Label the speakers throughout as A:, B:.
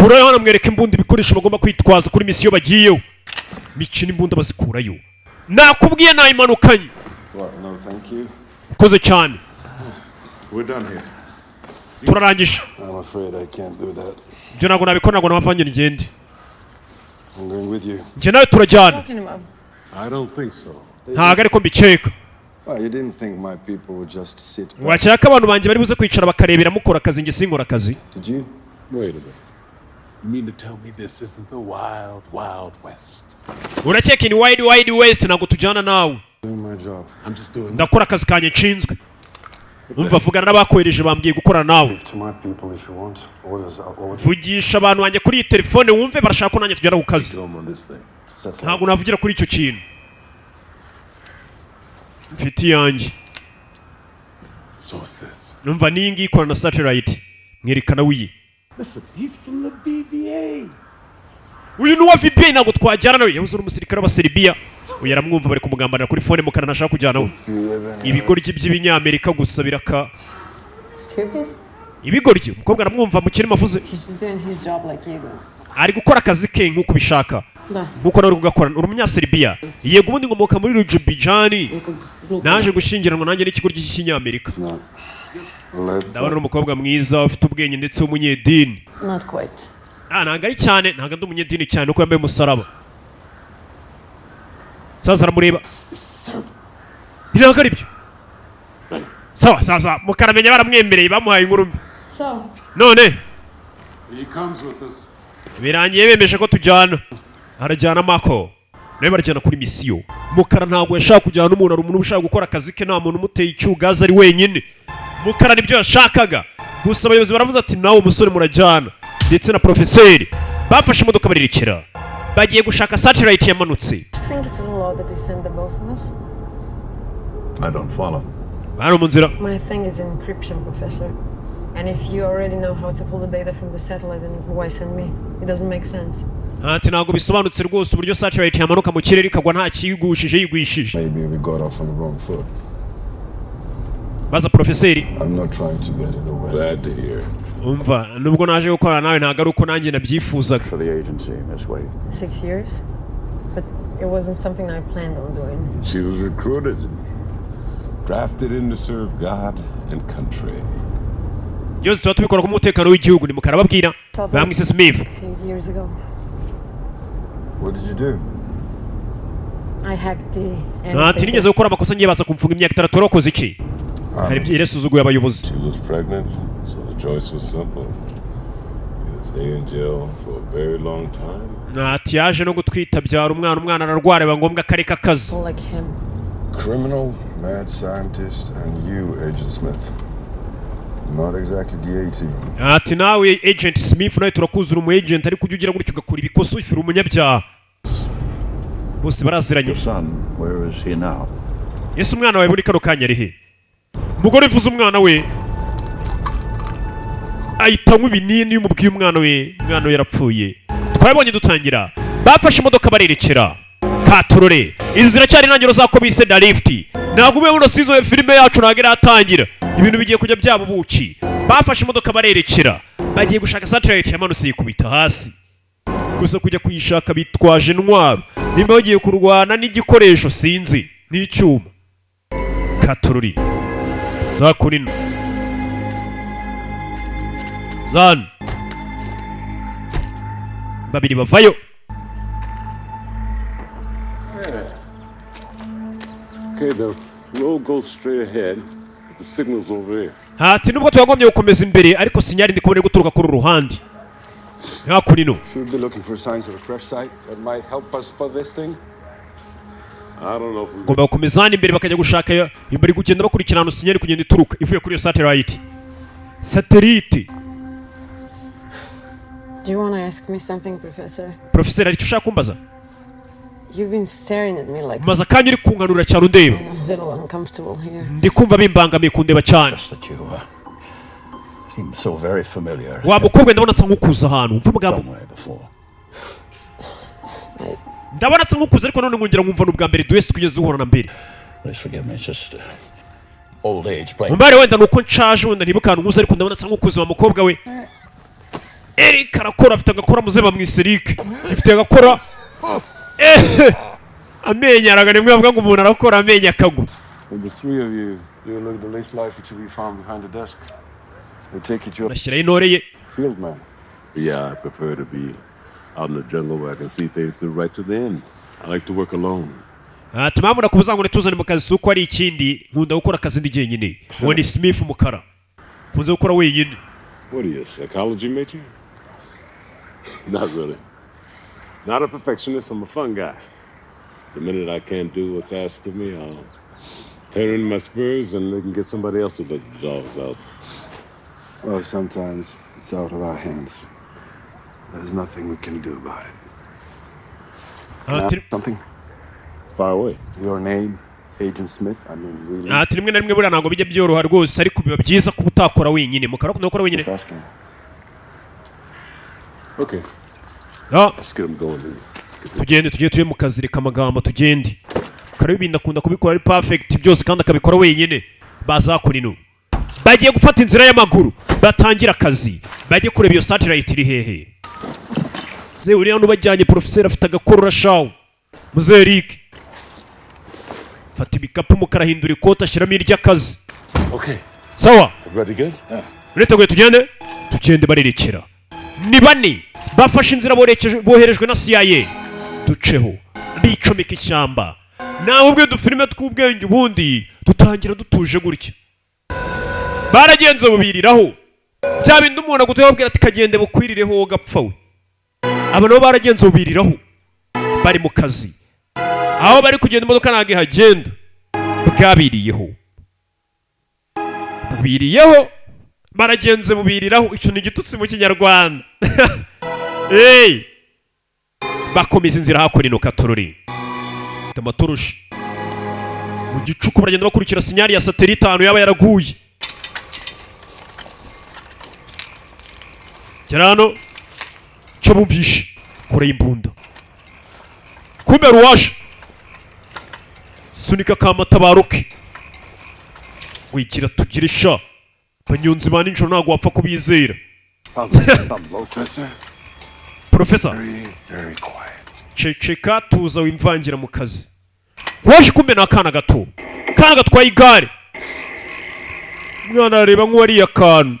A: kurayo hano mwereka imbunda ibikoresho bagomba kwitwaza kuri misiyo bagiyeho. Mikino imbunda bazikurayo. Nakubwiye nayimanukanye.
B: No, thank you.
A: Ukoze cyane.
B: We're done here.
A: Turarangije.
B: I'm afraid I can't do that.
A: Byo nago nabikora nago nabavanye ngende.
B: I'm going with you.
A: Nje nawe turajyana.
B: I don't think so.
A: Ntago ariko mbikeka.
B: You didn't think my people would just sit back.
A: Wachaka abantu banje bari buze kwicara bakarebera mukora akazi nge sinkora akazi.
B: Did you?
C: Wait a minute. You mean to tell me this isn't the wild, wild west?
A: Uracheka ni wild, wild west nago tujana nawe.
B: Doing my job.
C: I'm just doing.
A: Ndakora akazi kanye nshinzwe. Umva vugana n'abakwereje bambwiye gukora nawe.
B: To my people if you want. Orders are orders.
A: Vugisha abantu banje kuri telefone wumve barashaka ko nanjye tujana ku kazi. Ntago navugira kuri icyo kintu. Mfiti yanjye.
C: Sources.
A: Numva ningi ikora na satellite. Mwerekana wiyi.
C: Listen, he's from the BBA.
A: Uyu nuwa VBA nago twajyana nawe. Yabuze umusirikare wa Serbia. Uyaramwumva bari kumugambanira kuri phone mukana nashaka kujyana nawe. Ibigoryi by'ibinyamerika gusa biraka.
D: Stupid?
A: Ibigoryi umukobwa aramwumva mu kirimo avuze.
D: He's just doing his job like you do.
A: Ari gukora akazi ke nkuko bishaka. Nkuko nawe ugakora uri umunya Serbia. Yego ubundi ngomoka muri Rujubijani. Naje gushingiranwa nanjye n'ikigoryi cy'Inyamerika. Ndabona umukobwa mwiza ufite ubwenge ndetse w'umunyedini.
D: Not quite.
A: Ntago ari cyane, ntago ndi umunyedini cyane uko yambaye umusaraba. Saza aramureba. Ntago ari byo. Sawa, mukaramenya baramwemereye bamuhaye inkuru mbi.
D: So.
A: None.
B: He comes with us.
A: Birangiye bemeje ko tujyana. Arajyana Mako. Nawe barajyana kuri misiyo. Mukara ntago yashaka kujyana n'umuntu, ari umuntu ushaka gukora akazi ke nta muntu umuteye icyugaza ari wenyine. Mukara nibyo yashakaga. Gusa abayobozi baravuze ati nawe umusore murajyana. Ndetse na profeseri bafashe imodoka barirekera. Bagiye gushaka satellite yamanutse.
D: I think it's a little odd that they send the both of us.
C: I don't follow.
A: Hano mu nzira.
D: My thing is encryption, Professor. And if you already know how to pull the data from the satellite, then why send me? It doesn't make sense.
A: Ati ntago bisobanutse rwose uburyo satellite yamanuka mu kirere ikagwa nta kiyigushije yigwishije.
B: Maybe we got off on the wrong foot.
A: Baza profeseri.
B: I'm not trying to get in the way.
C: Glad to hear.
A: Umva nubwo naje gukora nawe ntago ari uko nanjye nabyifuzaga.
C: For the agency, Miss Wade.
D: 6 years? But it wasn't something I planned on doing.
C: She was recruited, drafted in to serve God and country.
A: Byose tuba tubikora ku mutekano w'igihugu ni mukara babwira. Bamwise Smith.
D: 8 years ago.
B: What did you do?
D: I hacked the
A: Ati nigeze gukora amakosa ngiye baza kumfunga imyaka 3 warakoze iki? Hari byirasuzuguye abayobozi.
C: She was pregnant, so the choice was simple. You could stay in jail for a very long time.
A: Ati yaje no gutwita byara umwana ararwara bangombwa kareka kazi.
D: like him.
B: Criminal, mad scientist, and you, Agent Smith. Not exactly the A-team.
A: Ati nawe Agent Smith nawe turakuzura umu agent ariko ujya ugira gutyo ugakora ibikoso ifira umunyabyaha. Bose baraziranye.
C: Son, where is he now?
A: Yesu umwana wawe muri kano kanya ari he? Umugore mvuze umwana we ahita nk'ibinini y'umubwiye umwana we yarapfuye. Twabonye dutangira bafashe imodoka barerekera Katurore. Inzira cyari intangiriro zako bise da lift. Ntabwo ube muri season filime yacu ntabwo iratangira. Ibintu bigiye kujya byabo buki. Bafashe imodoka barerekera. Bagiye gushaka satellite yamanutse yikubita hasi. Gusa kujya kuyishaka bitwaje intwaro. Nimba bagiye kurwana n'igikoresho sinzi n'icyuma. Katurore. Zakurino. Zan. Babiri bavayo.
C: Okay, the road goes straight ahead. The signal's over there.
A: Ati nubwo twagombye gukomeza imbere ariko sinyari ndi kubone guturuka kuri ruhandi. Hakurino.
B: Should be looking for signs of a crash site that might help us spot this thing.
C: I don't know if we
A: Gomba gukomezana imbere bakajya gushaka imbere kugenda bakurikirana sinyari kugenda ituruka ivuye kuri iyo satellite. Satellite.
D: Do you want to ask me something, Professor?
A: Professor ari ushaka kumbaza?
D: You've been staring at me like
A: Maza kanya uri kunganura cyane undeba.
D: I'm a little uncomfortable here.
A: Ndi kumva bimbangamiye kundeba cyane.
E: That you seem so very familiar.
A: Wa mukobwa ndabona asa nkukuza ahantu umva mugabo.
E: Somewhere before.
A: Ndabona asa nkukuza ariko none ngongera nkumva n'ubwa mbere duwese twigeze duhorana mbere.
E: Please forgive me, it's just old age playing.
A: Umbare wenda nuko nshaje wenda ntibukana nkuza ariko ndabona asa nkukuza wa mukobwa we. Eric arakora, afite agakora muze bamwiserike, ifite agakora amenyo araga, nimwe bavuga ngo umuntu arakora amenyo akagwa.
B: With the three of you, you'll live the least life until we found behind the desk. We'll take you to
A: Nashyiraho intore ye.
B: field man.
C: Yeah, I prefer to be out in the jungle where I can see things through right to the end. I like to work alone.
A: Tumamvu nakubuza ngo nituzane mu kazi suko ari ikindi, nkunda gukora akazi ndi jyenyine. Uwo ni Smith Mukara. Kunze gukora wenyine.
C: What are you, a psychology major? Not really. Not a perfectionist, I'm a fun guy. The minute I can't do what's asked of me, I'll turn in my spurs and they can get somebody else to let the dogs out.
B: Well, sometimes it's out of our hands. There's nothing we can do about it. Something?
C: Far away.
B: Your name, Agent Smith. I mean, really.
A: Rimwe na rimwe buriya ntabwo bijya byoroha rwose, ariko biba byiza kuba utakora wenyine. Mukara akunda gukora wenyine.
B: Just asking.
C: Okay.
A: Ah,
C: Let's get them going.
A: tugende tugiye mu kazi, reka amagambo tugende. Mukara ibintu akunda kubikora ari perfect byose kandi akabikora wenyine. Bazakora ino. Bagiye gufata inzira y'amaguru, batangira akazi. Bagiye kureba iyo satellite iri hehe. Ze uriya n'ubajyanye professeur afite agakorora shawo. Muze Eric. Fata ibikapu Mukara ahindura ikoti ashyiramo iry'akazi.
C: Okay.
A: Sawa.
C: Everybody good? Yeah.
A: Uriteguye tugende? Tugende barerekera. Ni bane bafashe inzira boherejwe na CIA. Duceho bicomeka ishyamba. Nawe ubwe dufilime tw'ubwenge ubundi dutangira dutuje gutya. Baragenze bubiriraho. Bya bindi umuntu aguteye abwira ati kagende bukwirireho wo gapfawe. Aba nabo baragenze bubiriraho. Bari mu kazi. Aho bari kugenda imodoka nage hagenda. Bwabiriyeho. Bubiriyeho. Baragenze bubiriraho, icyo ni igitutsi mu Kinyarwanda. Hey! Bakomeza inzira hakurya ino Katorori. Amatoroshi. Mu gicuku baragenda bakurikira sinyari ya satellite ahantu yaba yaraguye. Kirano cyo bumvishe kure y'imbunda. Kumbe ruwaje. Sunika kamatabaruke. Wigira tugire sha. Banyonzi ba ninjoro ntabwo wapfa kubizera. Professor.
B: Very quiet.
A: Ceceka tuza wimvangira mu kazi. Waje kumbe n'akana gato. Kana gatwaye igare. Mwana areba nk'uwari yakana.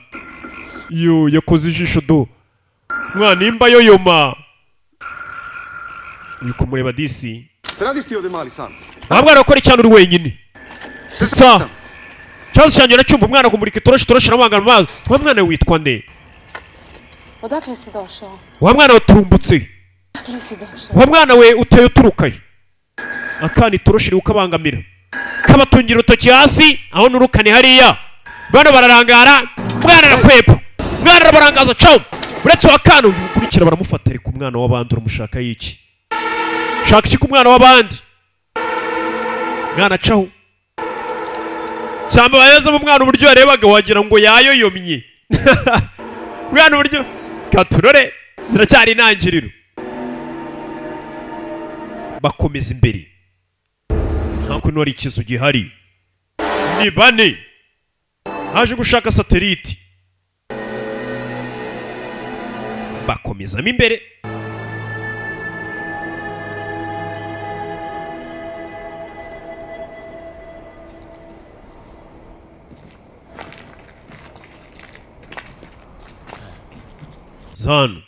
A: Yo yakoze ijisho do. Mwana imba yoyoma. Uri kumureba disi. Ntabwo arakora icyane uri wenyine. Sisa. Charles cyane aracyumva umwana kumurika itoroshi n'amangana mazi. Wa mwana witwa nde?
F: Odakle si došao?
A: Wa mwana waturumbutse.
F: Odakle si došao?
A: Wa mwana we uteye uturukaye. Akana itoroshi iri ukabangamira. Kabatungira urutoki hasi aho nurukane hariya. Bana bararangara, mwana arakwepa. Mwana arabarangaza cawo. Uretse akana ukurikira baramufata ariko umwana w'abandi uramushaka yiki. Shaka iki ku mwana w'abandi. Mwana cawo. Cyamba bayeza mu mwana uburyo yarebaga wagira ngo yayoyomye. Mwana uburyo Katurore ziracyari intangiriro. Bakomeza imbere. Ntabwo nori ikizu gihari. Ni bane. Haje gushaka satellite. Bakomezamo imbere. Zan.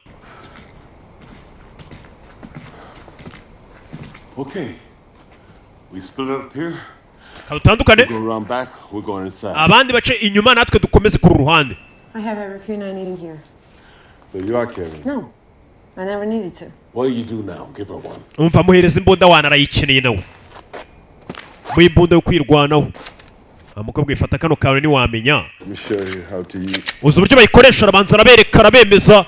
C: Okay. We split up here.
A: Kabutandukane.
C: Go around back. We're going inside.
A: Abandi bace inyuma natwe dukomeze ku ruhande.
D: I have everything I need in here.
B: So you are carrying.
D: No, I never needed to.
C: What do you do now? Give her one.
A: Umva muhereza imbunda wana arayikeneye nawe. Mu imbunda yo kwirwanaho. Amukobwa ifata kano kawe ni wamenya.
B: Let me show you how to use.
A: Uzi uburyo bayikoresha arabanza arabereka arabemeza.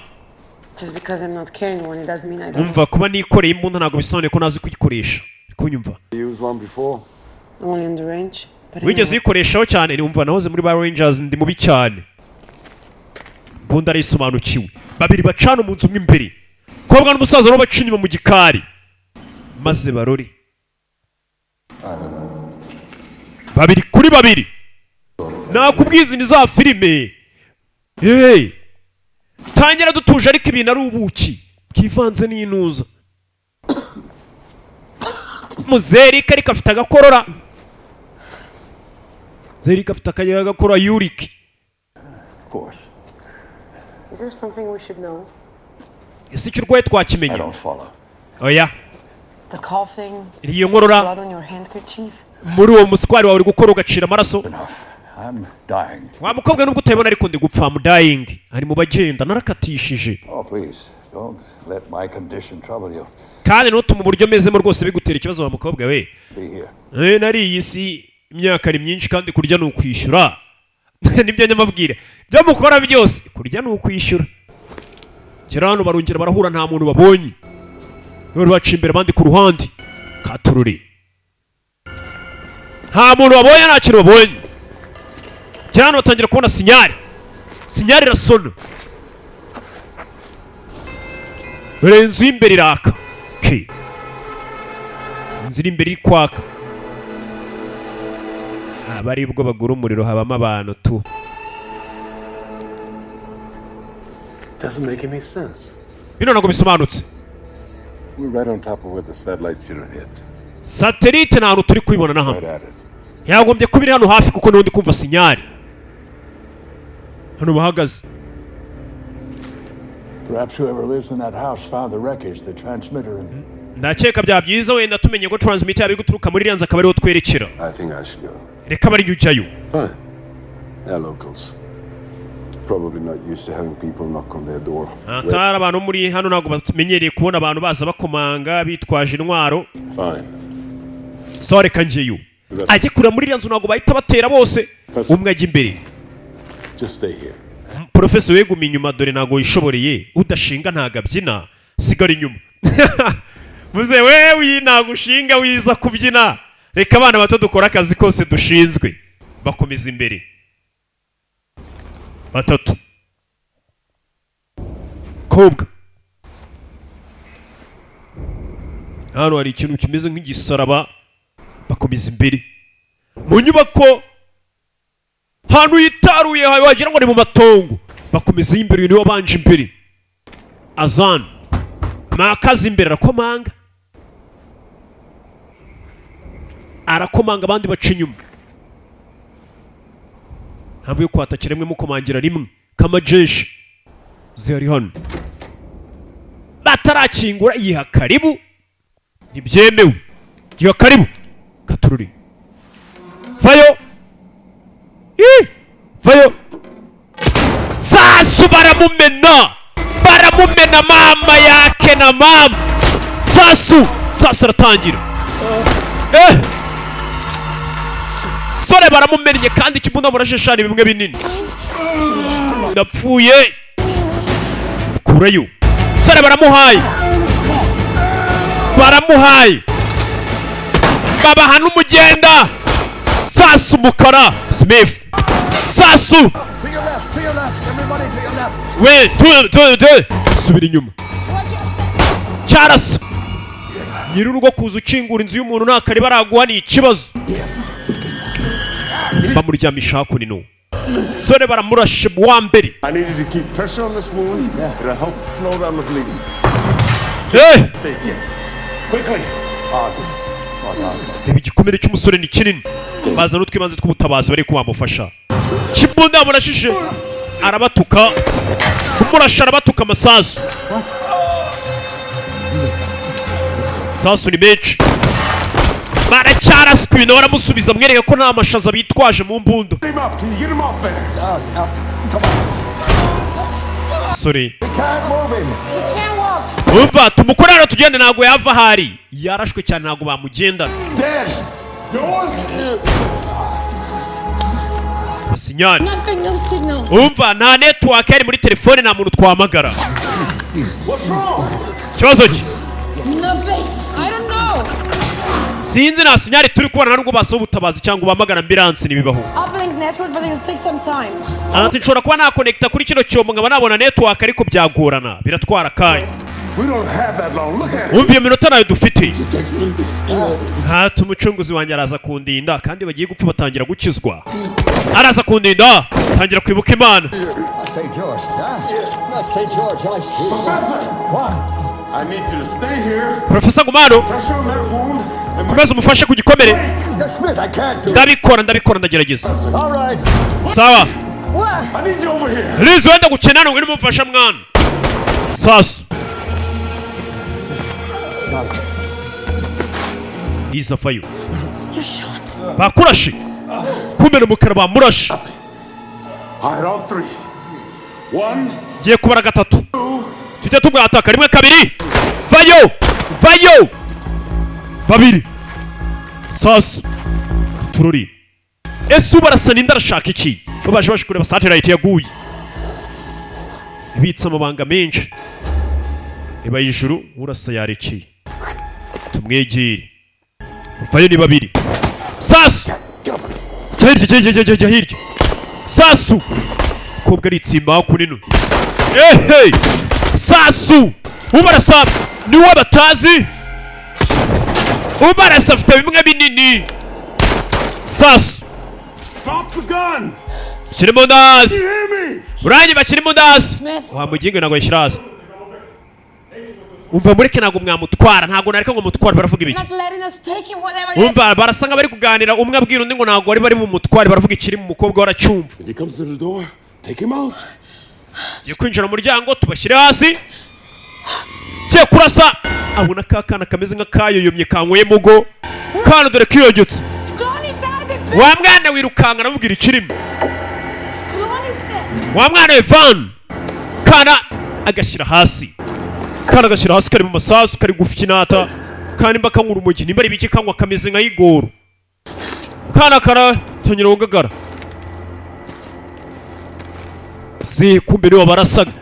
D: Just because I'm not carrying one, it doesn't mean I don't.
A: Umva kuba nikoreye imbunda ntabwo bisobanuye ko nazi kuyikoresha. Kunyumva.
B: Use one before.
D: Only on the range. But
A: Wigeze uyikoreshaho cyane ni umva nahoze muri ba Rangers ndi mubi cyane. Imbunda arisobanukiwe. Babiri bacana mu nzu mw'imbere. Kobwa n'umusaza no baca inyuma mu gikari. Maze barori. Babiri kuri babiri. Nakubwiza ni za filime. Hey. tangira dutuje ariko ibintu ari ubuki bwivanze n'inuza. Muzerika ariko afite agakorora. Zerika afite agakorora Yurik.
E: Of course.
D: Is there something we should know?
A: Ese icyo urwaye
E: I
A: twakimenya?
E: don't follow.
A: Oya.
D: The coughing,
A: Iyo nkorora
D: blood on your handkerchief.
A: muri uwo muswari wawe uri gukora ugacira amaraso.
E: Enough. I'm dying.
A: Wa mukobwa nubwo utabibona ariko ndi gupfa mu dying. Ari mu bagenda narakatishije.
E: Oh, please, don't let my condition trouble you.
A: Kandi nutuma uburyo mezemo rwose bigutera ikibazo wa mukobwa we.
E: Be here.
A: Nari iyi si imyaka ari myinshi kandi kurya ni ukwishyura. Nibyo nyamabwira. Byo mukora byose kurya ni ukwishyura. Kera hano barongera barahura nta muntu babonye. None baca imbere abandi ku ruhande. Katururi. Nta muntu babonye nta kintu babonye. Kera hano batangira kubona sinyari. Sinyari irasona. Renzu imbere iraka. Okay. Inzira imbere iri kwaka. Abari bwo bagura umuriro habamo abantu tu.
C: Doesn't make any sense.
A: Bino ntabwo bisobanutse.
C: We're right on top of where the satellites should have hit.
A: Satellite nta hantu turi kubibona na
C: Right
A: hamwe.
C: at it.
A: Yagombye kuba iri hano hafi kuko niho ndi kumva sinyari. Hano bahagaze.
E: Perhaps whoever lives in that house found the wreckage, the transmitter, and
A: Ndakeka bya byiza wenda tumenye ko transmitter yabi guturuka muri Rianza akaba ariho twerekera.
B: I think I should go.
A: Reka bari ujyayo.
B: Fine. They're locals. Probably not used to having people knock on their door.
A: Atari abantu muri hano ntabwo bamenyereye kubona abantu baza bakomanga bitwaje intwaro.
C: Fine.
A: So reka njyeyo. Ajye kura muri Rianza ntabwo bahita batera bose. Umwe ajya imbere.
C: Just stay here.
A: Professor weguma inyuma dore ntabwo wishoboreye udashinga ntago abyina sigara inyuma. Muze wewe ntabwo ushinga wiza kubyina. Reka abana bato dukora akazi kose dushinzwe. Bakomeza imbere. Batatu. Kobwa. Hano hari ikintu kimeze nk'igisaraba. Bakomeza imbere. Mu nyubako hantu yitaruye wagira ngo ni mu matongo. Bakomeza imbere uyu niwe wabanje imbere. Azan. Makazi imbere arakomanga. Arakomanga abandi baca inyuma. Ntabwo yo kwatakira rimwe mukomangira rimwe. Kamajeshi. Zihari hano. Batarakingura yiha karibu. Ntibyemewe. Yiha karibu. Katururi. Vayo. Vayo. Sasu baramumena. Baramumena mama yake na mama. Sasu. Sasu aratangira. Sore baramumennye kandi kimbunda murasheshana bimwe binini. Ndapfuye. Kurayo. Sore baramuhaye. Baramuhaye. Baba hanu mugenda. Sasu umukara. Smith. Sasu.
E: to your left, everybody to your left.
A: We, subira inyuma. Charles. Nyirurugo kuza ukingura inzu y'umuntu ntakari baraguha ni ikibazo. Bamuryamisha hakuno. Sore baramurashe wa mbere.
B: I need you to keep pressure on this wound. It'll help slow down the bleeding.
C: Stay here. Quickly.
A: Igikomere cy'umusore ni kinini. Baza n'utwibanze tw'ubutabazi bari kubamufasha. Kimbunda murashije. Arabatuka. Kumurasha arabatuka amasasu. Sasu ni menshi. Baracyaraswe nawe aramusubiza mwereka ko nta mashaza bitwaje mu mbunda.
B: Get him up. Can you get him off there?
E: Come on.
A: Sorry.
E: We can't move him.
F: He can't walk.
A: Umva tumukorera tugende ntago yava hari. Yarashwe cyane ntago bamugenda.
B: Dead. Yours?
A: Sinyari.
F: Nothing, no signal.
A: Umva nta network yari muri telefone nta muntu twamagara.
B: What's wrong?
A: Kibazo ki?
F: Nothing. I don't know.
A: Sinzi nta sinyari turi kubona nubwo basaba ubutabazi cyangwa bamagara ambulance nibibaho.
F: Uplink network, but it'll take some time.
A: Ati nshobora kuba na connecta kuri kino cyombo ngaba nabona network ariko byagorana biratwara kanya.
C: We don't have that long. Look at it.
A: umva iyo minota nayo dufite.
C: He takes me.
A: Hata umucunguzi wanjye araza kundinda kandi bagiye gupfa batangira gukizwa. Araza kundinda tangira kwibuka Imana.
E: Say George, huh? Not say George, I see.
C: Professor!
E: What?
C: I need you to stay here.
A: Professor Gumano,
C: Pressure on that wound. And
A: komeza umufashe ku gikomere.
E: Smith, I can't do it.
A: Ndabikora ndagerageza.
E: All right.
A: Sawa.
F: What?
C: I need you over here.
A: Liz wenda gukena no ngwino mufasha mwana. Sasu. Liz afayo.
F: You shot.
A: Bakurashe. Kumena mukara bamurashe.
C: All right, all three. One.
A: Giye kubara gatatu. Tujye tubwataka rimwe kabiri. Vayo. Babiri. Sasu. Tururi. Ese ubarasa ninda arashaka iki? Baje kureba satellite yaguye. Ibitsa amabanga menshi. Iba yijuru urasa yareki. Tumwegere. Vayo ni babiri. Sasu. Hirya. Sasu. Kobwa ari itsimba kunino. Hey. Sasu. Ubarasa ni wabatazi. Ubarasa afite bimwe binini. Sasu.
C: Drop the gun.
A: Kirimo ndazi.
C: You hear me?
A: Uranyi bakirimo ndazi.
F: Smith.
A: Wa mugingo nago yishiraza. Umva mureke nago mwamutwara ntago nareka ngo mutwara baravuga ibiki.
F: Not letting us take him, whatever it is.
A: Umva barasanga bari kuganira umwe abwira undi ngo nago bari mu mutware baravuga ikiri mu mukobwa waracyumva.
C: If he comes to the door, take him out.
A: Ye kwinjira mu muryango tubashyire hasi. Cye kurasa abona kakana kameze nka kayoyomye kanyweye mugo. Kana dore kiyogetse.
F: Sklony said it.
A: Wa mwana wirukanga namubwira ikirimo.
F: Sklony said.
A: Wa mwana Evan. Kana agashyira hasi. Kana agashyira hasi kari mu masasu kari gufikinata. Kandi mbaka nk'urumogi nimba ari biki kanywa kameze nka igoro. Kana tanyira ugagara. Se kumbe niwe barasaga.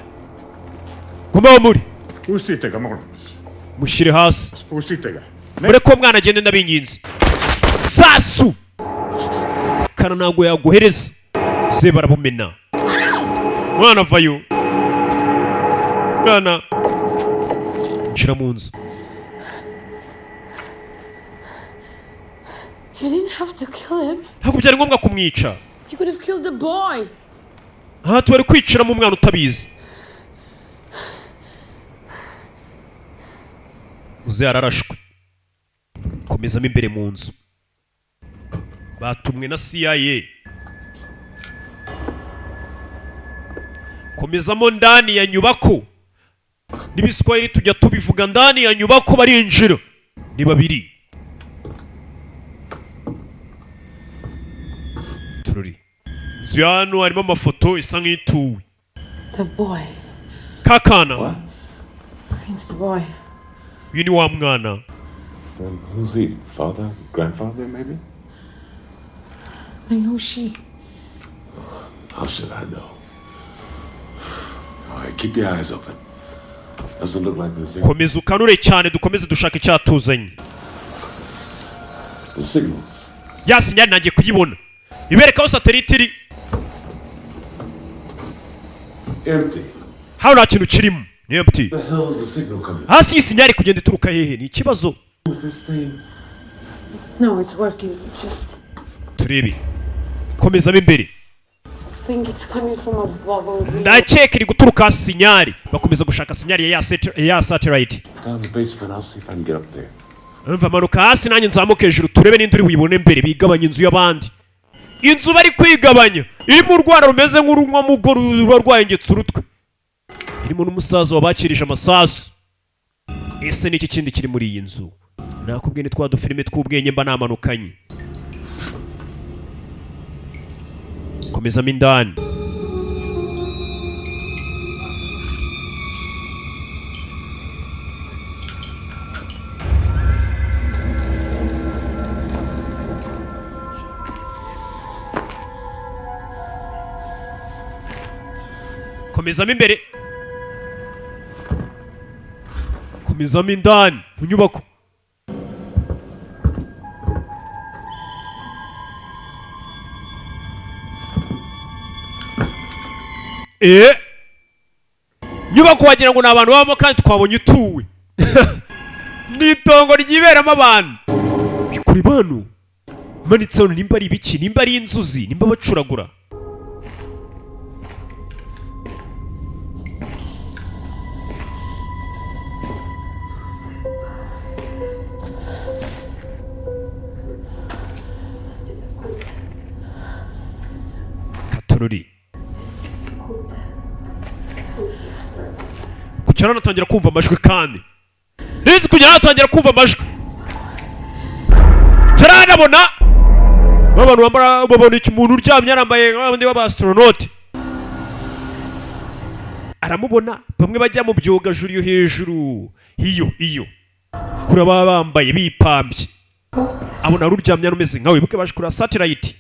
A: Guma muri.
G: Pustitega, Magnus.
A: Mushyire hasi.
G: Pustitega.
A: Mure ko mwana agende ndabinginze. Sasu. Kana ntago yaguhereza. Se barabumena. Mwana vayo. Mwana. Nshira mu nzu.
F: You didn't have to kill him.
A: Ntabwo byari ngombwa kumwica.
F: You could have killed the boy.
A: Aha tuwari kwicira mu mwana utabizi. Uze ararashwe. Komezamo imbere mu nzu. Batumwe na CIA. Komezamo ndani ya nyubako. N'ibiswahili tujya tubivuga ndani ya nyubako barinjira. Ni babiri. Tururi. Nzu ya hano harimo amafoto isa nk'ituwe.
F: The boy.
A: Kakana.
F: It's the boy.
A: Uyu ni wa mwana.
C: And who's he? Father? Grandfather, maybe?
F: Then who's she?
C: How should I know? All right, keep your eyes open. Doesn't look like the
A: Komeza ukanure cyane dukomeze dushaka icyatuzanye.
C: The signals.
A: Ya sinyali nangiye kuyibona. Ibereka aho satellite iri.
C: Empty.
A: Hano nta kintu kirimo. Ni empty.
C: The hell is the signal coming?
A: Hasi y'isinyali kugenda ituruka hehe? Ni ikibazo.
C: With this thing.
F: No, it's working. It's just.
A: Turebe. Komezamo imbere.
F: I think it's coming from above.
A: Ndakeka iri guturuka hasi sinyali. Bakomeza gushaka sinyali ya satellite.
C: Down the basement, I'll see if I can get up there.
A: Umva manuka hasi nanjye nzamuke hejuru turebe n'indi uri buyibone mbere bigabanya inzu y'abandi. Inzu bari kwigabanya irimo urwara rumeze nk'urunywa mugo ruba rwahengetse urutwe. Irimo n'umusaza wabakirije amasasu. Ese n'iki kindi kiri muri iyi nzu? Nakubwiye ni twa dufilime tw'ubwenge mba namanukanye. Komezamo indani. Komezamo imbere. Komezamo indani mu nyubako. nyubako wagira ngo ni abantu babamo kandi twabonye utuwe ni itongo ryiberamo abantu bikuri bano manitse hano nimba ari ibiki nimba ari inzuzi nimba bacuragura katorori kucyana natangira kumva amajwi kandi nizi kugera natangira kumva amajwi cyarabona abantu bambara babona iki umuntu uryamye yarambaye nk'abandi b'abastronaute aramubona bamwe bajya mu byogajuru yo hejuru iyo kuri baba bambaye bipambye abona ruryamye rumeze nkawe buke baje kuri satellite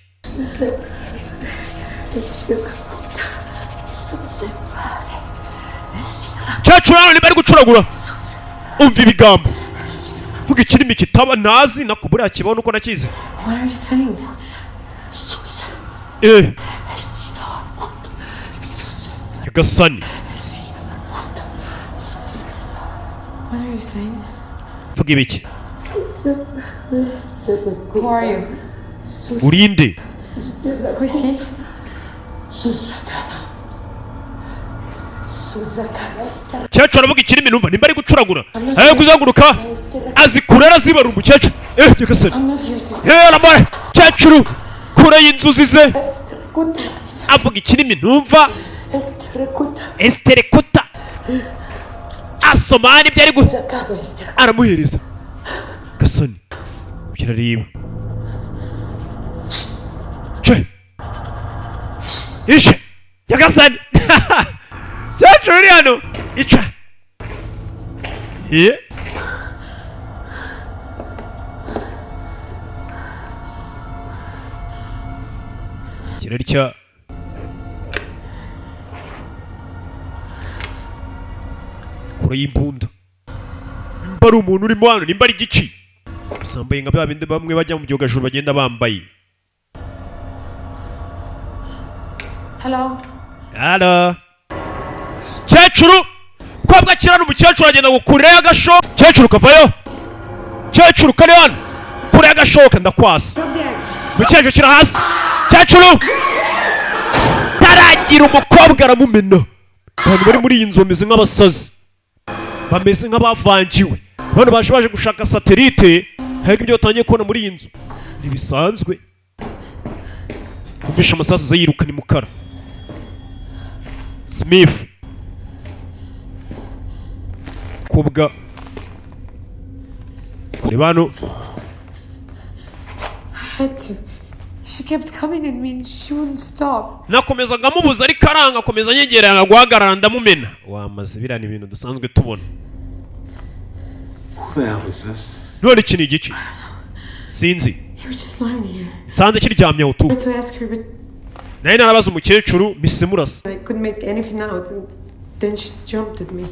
A: cyacurano ni bari gucuragura umva ibigambo vuga ikirimi kitaba nazi nakubura kibona uko nakize
F: What are you saying?
A: Yagasani
F: What are you saying?
A: vuga ibiki
F: Who are you?
A: urinde
F: Who is he?
A: cyacura avuga ikirimi numva nimba ari gucuragura ayo kuzenguruka azikurera zibara umukecuru Yagasani
F: I'm not here to.
A: aramara cyacuru kure y'inzuzi ze avuga ikirimi numva Esterekota asoma n'ibyo ari aramuhereza Gasani birareba ishe Yagasani cyacuru uri hano ica kirari cya kure y'imbunda nimba ari umuntu urimo hano nimba ari igici zambaye nka bya bindi bamwe bajya mu byogajuru bagenda bambaye halo cyecuru kwabwa kirana umukecuru agenda gukurira agasho cyecuru kavayo cyecuru kari hano kurira agashoka ndakwasa umukecuru kira hasi cyecuru taragira umukobwa aramumena abantu bari muri iyi nzu bameze nk'abasazi bameze nk'abavangiwe abantu baje gushaka satellite ahubwo ibyo batangiye kubona muri iyi nzu ntibisanzwe kumvisha amasasu aza yiruka ni mukara Smith kubwa kuri bano
F: She kept coming at me and she wouldn't stop.
A: nakomeza ngamubuza ariko aranga akomeza nyegerera guhagarara ndamumena wamaze birana ibintu dusanzwe tubona
C: Who the hell is this?
A: none iki ni igice sinzi
F: You were just lying here.
A: nsanze kiryamye aho tu
F: I tried to ask her, but
A: nayo narabaza umukecuru mise murasa
F: I couldn't make anything out. And then she jumped at me.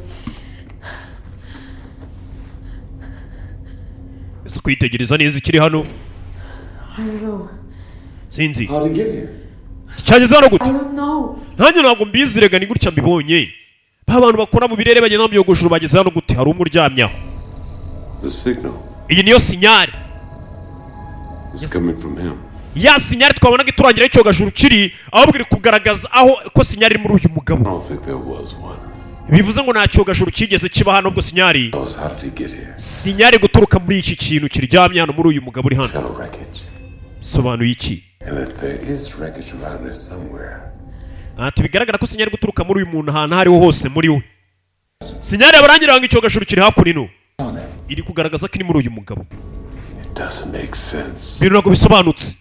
A: ese kwitegereza neza ikiri hano
F: I don't know.
A: sinzi
B: How'd he get here?
A: cyageze hano gute
F: I don't know.
A: nanjye ntabwo mbizi rega ni gutya mbibonye ba bantu bakora mu birere bagenda mu byogajuru bageze hano gute hari umwe uryamye aho
C: The signal
A: iyi niyo sinyari
C: is coming from him.
A: ya sinyari twabonaga iturangira y'icyogajuru kiri ahubwo iri kugaragaza aho ko sinyari iri muri uyu
C: I
A: mugabo
C: don't think there was one.
A: bivuze ngo nta cyogajuru kigeze kiba hano ubwo sinyari
C: How did he get here?
A: sinyari guturuka muri iki kintu kiryamye hano muri uyu mugabo uri hano
C: Fell wreckage.
A: bisobanuye iki
C: And if there is wreckage around here somewhere,
A: ati bigaragara ko sinyari guturuka muri uyu muntu ahantu aho ariho hose muri we sinyari yabarangira ngo icyogajuru kiri hakuno iri kugaragaza ko iri muri uyu mugabo
C: it doesn't make sense.
A: ibintu ntabwo bisobanutse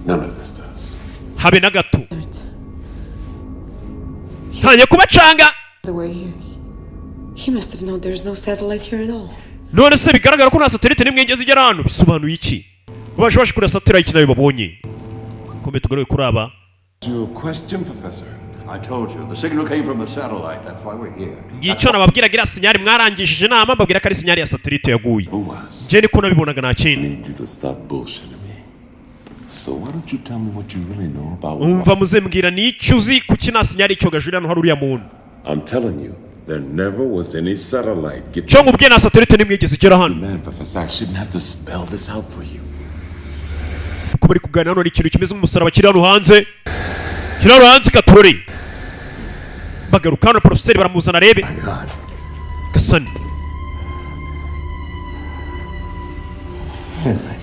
C: None of this does.
A: habe na gato ntangiye kubacanga
F: The way here. He must have known there's no satellite here at all.
A: none se bigaragara ko nta satelite n'imwe igeze igera hano bisobanuye iki baje kuri satellite nayo babonye kombe tugaruye kuri aba
C: Your question, Professor?
E: I told you, the signal came from a satellite. That's why we're here.
A: ngicyo nababwiraga iriya sinyari mwarangishije inama mbabwira ko ari sinyari ya satellite yaguye
C: Who was?
A: njye niko nabibonaga nta
C: I
A: kindi
C: need you to stop bullshitting me. So why don't you tell me what you really know about
A: umva muze mbwira n'icyo uzi kuki nta sinyari y'icyogajuru hano hari uriya muntu
C: I'm telling you, There never was any satellite. Get
A: cyo nkubwiye nta satelite nimwe igeze igera hano.
C: man, Professor, I shouldn't have to spell this out for you.
A: Kuko bari kuganira hano n'ikintu kimeze nk'umusaraba kiri hano hanze. Kiri hano hanze katurore. Bagaruka hano professeur baramuzana arebe.
E: My God.
A: Gasani.
E: Henry.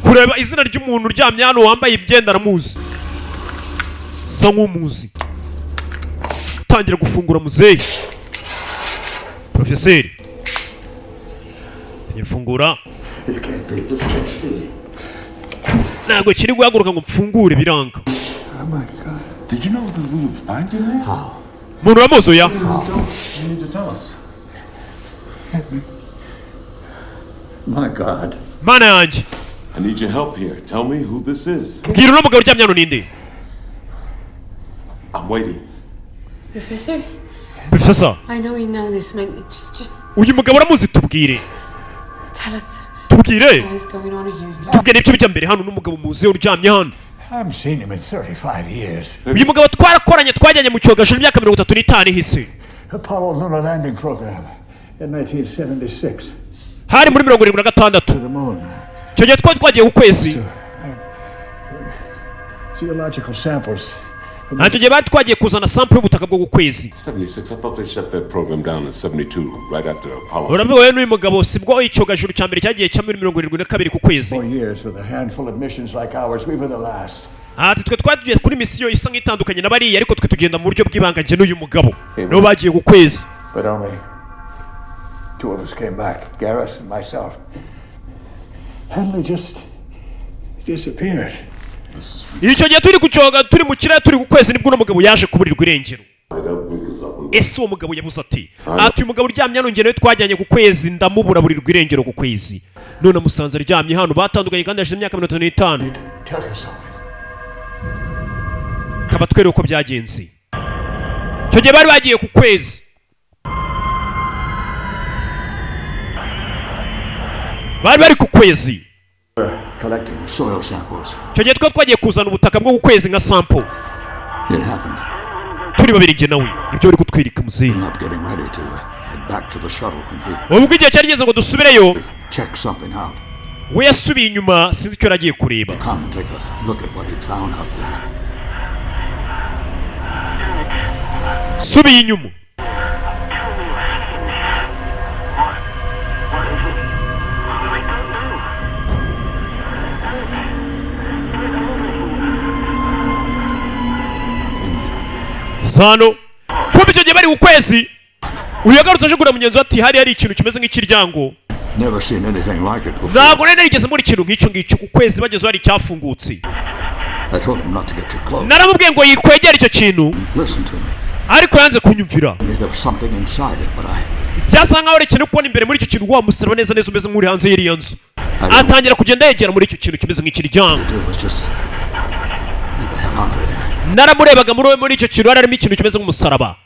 A: Kureba izina ry'umuntu uryamye hano wambaye ibyenda aramuzi. Sa nk'umuzi. Tangira gufungura muzehe. Professeur. Tangira gufungura.
E: This can't be. This can't be.
A: Ntabwo kiri guhaguruka ngo mfungure biranga.
E: Oh my God.
C: Did you know that we would find you, man?
E: How?
A: Muntu wamuzo ya.
C: You need to tell us.
E: My God.
A: Mana yanjye.
C: I need your help here. Tell me who this is.
A: Bwira uno mugabo uryamye hano ninde?
C: I'm waiting.
D: Professor?
A: Professor.
D: I know you know this, man. Just
A: Uyu mugabo uramuzi tubwire.
D: tell us
A: Tubwire.
D: what is going on here.
A: Tubwire ibyo bijya mbere hano n'umugabo muzi uryamye hano.
E: I haven't seen him in 35 years.
A: Uyu mugabo twarakoranye twajyanye mu cyogajuru imyaka 35 ihise.
E: Apollo lunar landing program in 1976.
A: Hari muri 76.
E: To the moon.
A: Cyo gihe twagiye ku kwezi.
E: Geological samples.
A: Icyo gihe bari twagiye kuzana sample y'ubutaka bwo ku kwezi.
C: 76. I thought they shut that program down in 72, right after Apollo.
A: Urabiwe n'uyu mugabo sibwo icyogajuru cya mbere cyagiye cya 72 ku kwezi.
E: 4 years with a handful of missions like ours, we were the last.
A: Ati twe twagiye kuri misiyo isa nk'itandukanye n'abariya ariko twe tugenda mu buryo bw'ibanga nje n'uyu mugabo. Nabo bagiye ku kwezi.
E: But only 2 of us came back, Garrus and myself. Henley just disappeared.
A: Icyo gihe turi kucyoga turi mu kirere turi ku kwezi nibwo uno mugabo yaje kuburirwa irengero. Ese uwo mugabo yabuze ati uyu mugabo uryamye hano njye nawe twajyanye ku kwezi ndamubura burirwa irengero ku kwezi. None musanze aryamye hano batandukanye kandi hashize imyaka 55.
E: Tell you something.
A: Kaba twere uko byagenze. Icyo gihe bari bagiye ku kwezi. Bari ku kwezi.
E: Collecting soil samples.
A: Icyo gihe twagiye kuzana ubutaka bwo ku kwezi nka sample.
E: It happened.
A: Turi babiri njye nawe ibyo bari kutwirika muzehe.
E: Not getting ready to head back to the shuttle when he
A: Ubwo igihe cyari geze ngo dusubireyo.
E: check something out.
A: We yasubiye inyuma sinzi icyo yaragiye kureba.
E: Come take a look at what he'd found out there.
A: Subiye inyuma. Zano kumbe icyo gihe bari ku kwezi uyu yagarutse aje kugura mugenzi ati hari ikintu kimeze nk'ikiryango.
E: Never seen anything like it before.
A: Ntabwo nari narigeze muri ikintu nk'icyo ku kwezi bageze hari icyafungutse.
E: I told him not to get too close.
A: Naramubwiye ngo yikwegera icyo kintu
E: Listen to me.
A: ariko yanze kunyumvira.
E: There was something inside it, but
A: Byasa nkaho ari ikintu kubona imbere muri icyo kintu wa musaraba neza neza umeze nk'uri hanze y'iriya nzu. Atangira kugenda yegera muri icyo kintu kimeze nk'ikiryango.
E: it was just get the hell out of there.
A: Naramurebaga muri icyo kintu harimo ikintu kimeze nk'umusaraba.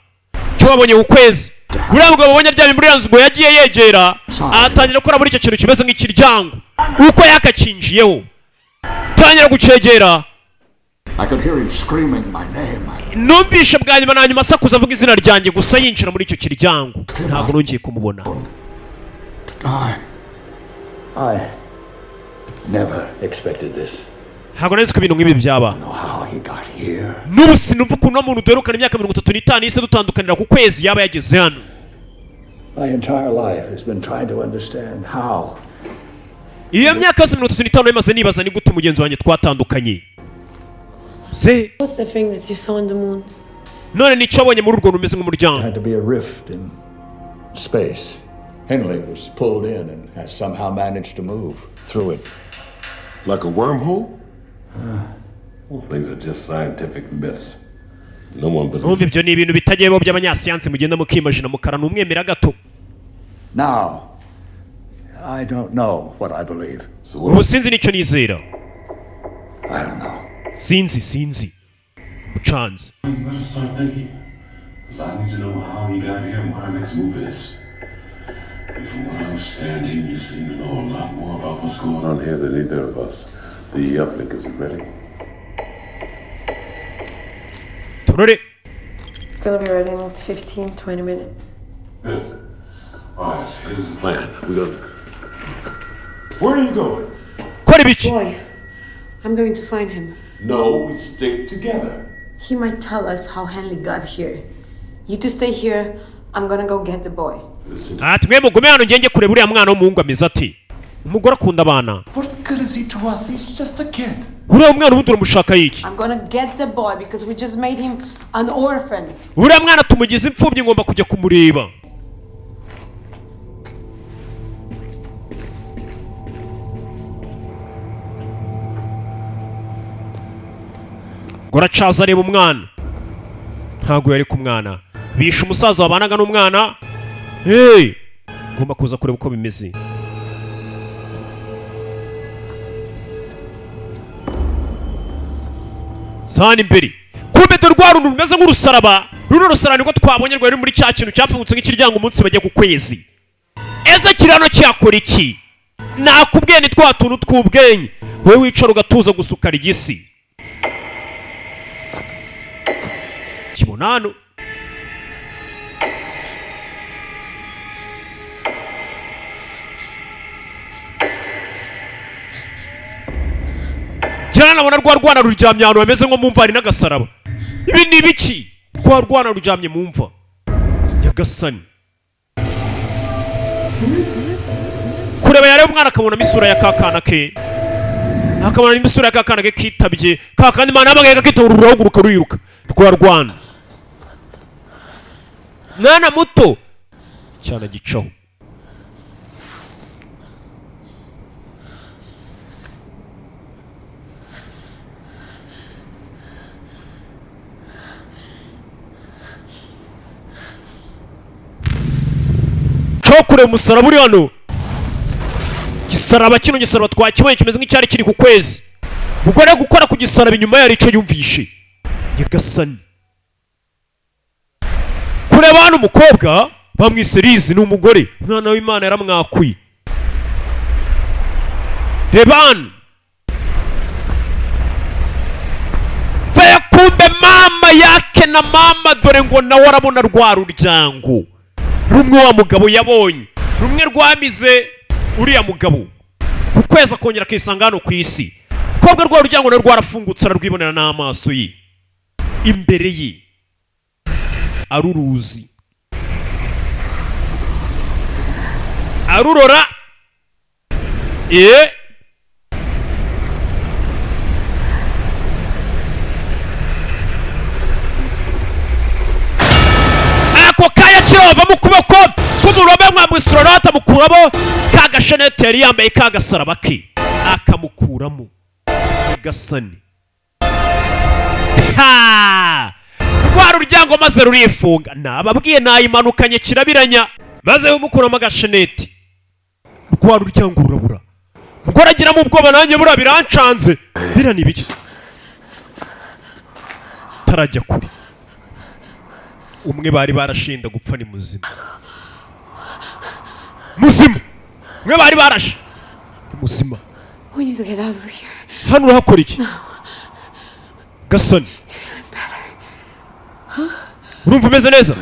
A: Cyo wabonye ku kwezi. Uriya mugabo abonye aryamye muri iyo nzu ngo yagiye yegera atangira gukora muri icyo kintu kimeze nk'ikiryango. Uko yakakinjiyeho tangira gucegera.
E: I could hear him screaming my name.
A: Numvishe bwa nyuma na nyuma asakuza avuga izina ryanjye gusa yinjira muri icyo kiryango. Ntabwo nongeye kumubona.
E: I never expected this.
A: Ntabwo nari ko ibintu nk'ibi byaba.
E: Know how he got here.
A: N'ubu sinumva ukuntu umuntu duherukana imyaka 35 yise dutandukanira ku kwezi yaba yageze hano.
E: My entire life has been trying to understand how.
A: Iyo myaka yose 35 yamaze nibaza ni gute mugenzi wanjye twatandukanye. Se
D: What's the thing that you saw on the moon?
A: none nicyo abonye muri urwo rumeze nk'umuryango.
E: Had to be a rift in space. Henley was pulled in and has somehow managed to move through it.
C: Like a wormhole? Those things are just scientific myths. No one believes.
A: Numva ibyo ni ibintu bitagiyeho by'abanyasiyansi mugenda mukimajina mukara n'umwemera gato.
E: Now, I don't know what I believe.
C: So
A: Ubu sinzi nicyo nizera.
E: I don't know.
A: Sinzi. Mucanzi.
G: You better start thinking. Because I need to know how he got here and what our next move is. And from where I'm standing, you seem to know a lot more about what's going on.
C: on here than either of us. The uplink isn't ready.
A: Turore.
D: gonna be ready in 15-20 minutes.
G: Good. Alright, here's the plan.
C: Where are you going?
A: kora ibiki
F: Boy, I'm going to find him.
C: No, we stick together.
F: He might tell us how Henley got here. You two stay here. I'm gonna go get the boy.
C: Listen.
A: ati mwe mugume hano ngenge kureba uriya mwana w'umuhungu ameze ati umugore akunda abana
G: What good is he to us? He's just a kid.
A: uriya mwana ubundi uramushaka iki
F: I'm gonna get the boy because we just made him an orphan.
A: uriya mwana tumugize imfubyi ngomba kujya kumureba goracaza areba umwana ntabwo yari ku mwana bishe umusaza wabanaga n'umwana hey ngomba kuza kureba uko bimeze zana imbere kumbe dore rwa runtu rumeze nk'urusaraba runo rusaraba niko twabonye rwari muri cya kintu cyapfungutse nk'ikiryango umunsi bajya ku kwezi ese kirano cyakora iki nakubwiye ni twa tuntu tw'ubwenge wowe wicara ugatuza gusukara igisi kibona hano cyane nabona rwa rwana ruryamye ahantu hameze nko mu mva hari n'agasaraba ibi ni ibiki rwa rwana ruryamye mu mva nyagasani kureba yareba umwana akabonamo isura ya kakana ke akabona imisura ya kakana ke kitabye kakandi imana yabagaye kakitaba rurahaguruka ruyiruka rwa rwana mwana muto cyane gicaho kure umusaraba uri hano gisaraba kino gisaraba twakibonye kimeze nk'icyari kiri ku kwezi ubwo rero gukora ku gisaraba inyuma yari icyo yumvishe nyagasani kureba hano umukobwa bamwise Lizi ni umugore umwana w'Imana yaramwakuye reba hano faya kumbe mama yake na mama dore ngo nawe arabona rwa ruryango rumwe wa mugabo yabonye rumwe rwamize uriya mugabo ukwezi akongera akisanga hano ku isi kobwa rwa ruryango rwe rwarafungutse ararwibonera n'amaso ye imbere ye aruruzi arurora ako kanya kirova mu kuboko k'umurobe mwamwistorata mukuramo ka gashanete yari yambaye ka gasaraba ke akamukuramo gasani rwa ruryango maze rurifunga nababwiye nayimanukanye kirabiranya maze umukuramo agashanete rwa ruryango rurabura ubwo aragira mu bwoba nanjye buriya birancanze bira ni ibiki tarajya kure umwe bari barashinda gupfa ni muzima umwe bari barashe ni muzima
F: We need to get out of here.
A: hano urahakora iki gasani urumva umeze neza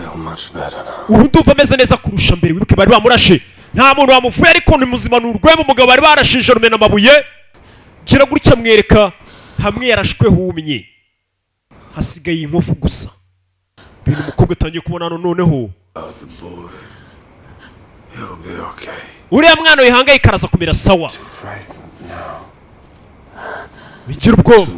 A: ubu ndumva ameze neza kurusha mbere wibuke bari bamurashe nta muntu wamuvuye ariko ni muzima ni urwego umugabo bari barashije rumena amabuye gira gutya mwereka hamwe yarashwe humye hasigaye inkofu gusa ibintu umukobwa atangiye kubona hano noneho uriya mwana wihangayika araza kumera sawa bigira ubwoba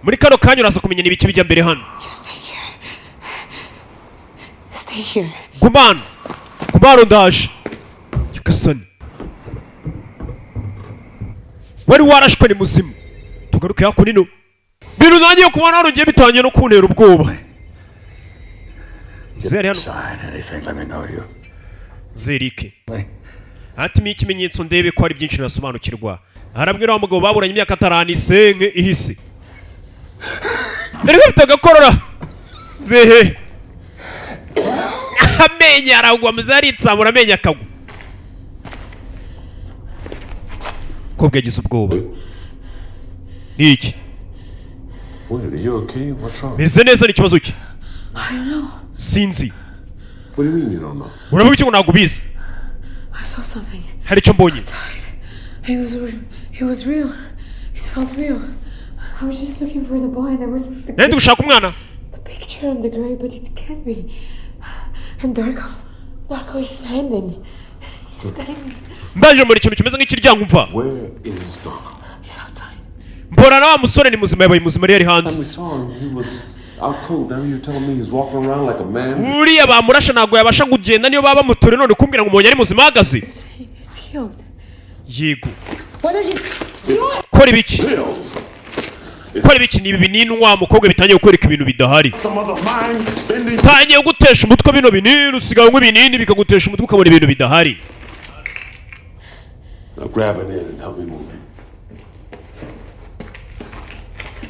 A: muri kano kanya uraza kumenya n'ibiki bijya mbere hano
F: You stay here. Stay here.
A: gumana ndaje gasani wari warashwe ni muzima tugaruke hakunino bintu nangiye kubona hano ugiye bitangiye no kuntera ubwoba zeri hano zerike hatimi ikimenyetso ndebe ko ari byinshi nasobanukirwa harabwira wa mugabo baburanye imyaka 5 isenke ihise Nari bitaga korora zehe amenya aragwa muzaritsa muramenya akagwa ko bwagize ubwoba niki
C: Wait, are you okay? What's wrong?
A: meze neza n'ikibazo ki?
F: I don't know.
A: Sinzi.
C: What do you mean you don't know?
A: Uravuga iki ngo ntabwo ubizi?
F: I saw something
A: Hari icyo mbonye.
F: outside. It was real. It felt real. I was just looking for the boy. There was
A: Nari ndi gushaka umwana.
F: the picture on the grave, but it can't be. And Darko is standing. He's standing.
A: Mbaje muri ikintu kimeze nk'ikiryango umva.
C: Where is Darko?
F: He's outside.
A: Mbona na wa musore ni muzima yabaye muzima yari
C: When
A: hanze.
C: we saw him, he was out cold. Now you're telling me he's walking around like a man?
A: Uriya bamurasha ntabwo yabasha kugenda niyo baba mutore none kumbwira ngo umuntu ari muzima ahagaze.
F: It's healed.
A: Yego.
F: What are you doing?
A: Kora ibiki?
C: Pills.
A: Kora ibiki ni ibi binini unywa mukobwa bitangiye gukwereka ibintu bidahari.
C: Some other mind bending.
A: Tangiye gutesha umutwe bino binini usigaye unywa ibinini bikagutesha umutwe ukabona ibintu bidahari.
C: Now grab it in and help me move it.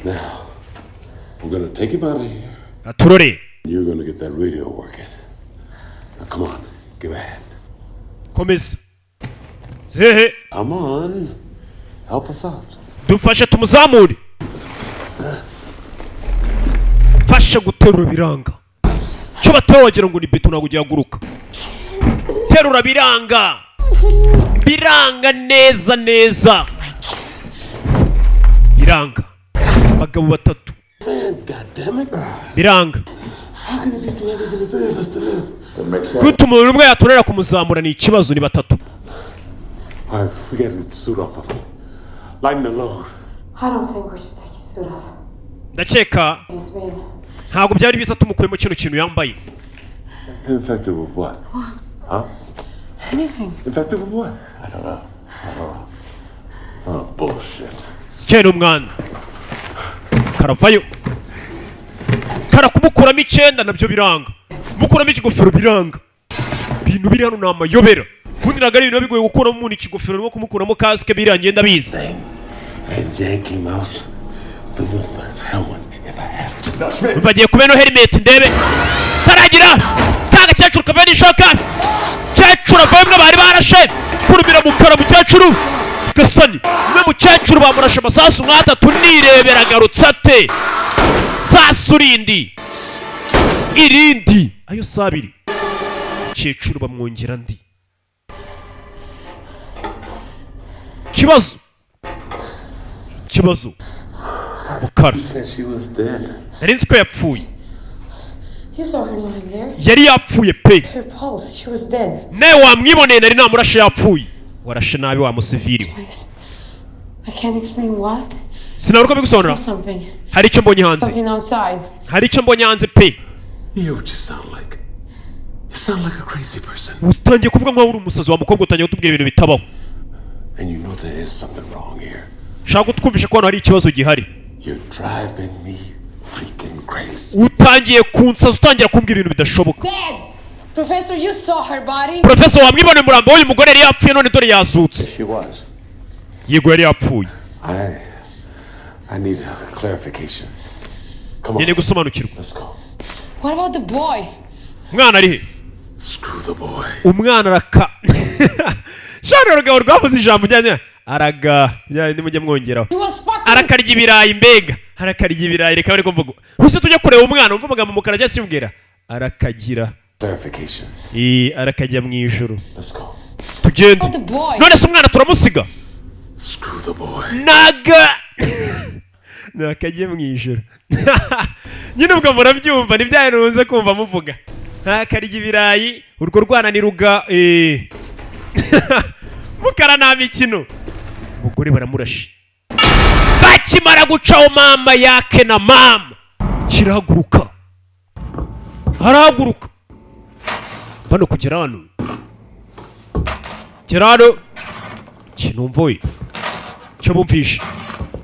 C: Now, we're gonna take him out of here.
A: Aturore.
C: You're gonna get that radio working. Now come on, give a hand.
A: Komeza. Zehe.
C: Come on, help us out.
A: Dufashe tumuzamure. Fasha guterura biranga. Cyo batewe wagira ngo ni beto ntabwo ugiye guruka. Terura biranga. Biranga neza neza. Biranga. Abagabo batatu.
C: Man, goddamn it!
A: Biranga.
C: How can it be too heavy for the three of us to live?
B: That makes sense.
A: Kuko umuntu umwe yatorera kumuzamura ni ikibazo ni batatu.
C: All right, we gotta get the suit off of him. Lighten the load.
F: I don't think we should take his suit off.
A: Ndakeka
F: He's been.
A: ntabwo byari biza tumukuyemo kino kintu yambaye.
C: Infected with what? Huh?
F: Anything.
C: Infected with what? I don't know. Oh, bullshit.
A: Sikene umwana. Karavayo. Karakumukuramo icyenda nabyo biranga. Mukuramo ikigofero biranga. Bintu biri hano namayobera. Ubundi ntabwo ari ibintu bigoye gukuramo umuntu ikigofero no kumukuramo kasike birangiye ndabizi.
C: And yank him out the helmet if I have to.
A: Bagiye kubeno helmet ndebe. Taragira. Kaga cyacuru kaveni shoka. Cyacuru avamwe bari barashe. Kurumira mukara mukecuru. Gasani. Mwe mukecuru bamurashe amasasu nk'atatu nirebera garutsa ate. Sasurindi. Irindi. Ayo sabiri. Mukecuru bamwongera ndi. Kibazo. Mukara.
C: Said she was dead.
A: Nari nzi ko yapfuye.
F: You saw her lying there.
A: Yari yapfuye pe.
F: Her pulse. She was dead.
A: Nawe wamwiboneye nari namurashe yapfuye. Warashe nabi wa musivili.
F: I can't explain what.
A: Sinaruka bigusobanura.
F: Saw something.
A: Hari icyo mbonye hanze.
F: Something outside.
A: Hari icyo mbonye hanze pe.
C: You just sound like. You sound like a crazy person.
A: Utangiye kuvuga nkaho uri umusazi wa mukobwa utangiye kutubwira ibintu bitabaho.
C: And you know there is something wrong here.
A: Shaka kutwumvisha ko hano hari ikibazo gihari.
C: You're driving me freaking crazy.
A: Utangiye kunsaza utangira kumbwira ibintu bidashoboka.
F: Dead! Professor, you saw her body?
A: Professor wamwibone murambo w'uyu mugore yari yapfuye none dore yazutse.
E: She was.
A: Yego yari yapfuye.
C: I need a clarification. Come
A: Ngiye
C: on.
A: gusobanukirwa.
C: Let's go.
F: What about the boy?
A: Umwana ari he?
C: Screw the boy.
A: Umwana araka. Shano rugabo rwavuze ijambo ryanya. Araga. Ya ndi mujye mwongeraho.
F: He was fucking.
A: Arakarya ibirayi mbega. Arakarya ibirayi reka bari kuvuga. Huse tujye kureba umwana umva amagambo mukara cyase ubwira. Arakagira.
C: Clarification.
A: Arakajya mu ijuru.
C: Let's go.
A: Tugende.
F: What about the boy?
A: None se umwana turamusiga.
C: Screw the boy.
A: Naga. Nakajye mu ijuru. Nyine ubwo murabyumva nibyayenunze kumva muvuga. Ntakarya ibirayi urwo rwana ni ruga mukara nta mikino. Umugore baramurashe. Bakimara gucaho mama yake na mama. Kirahaguruka. Harahaguruka. Bano kugera hano. Gerardo. Kinumvoye. Cyabumvisha.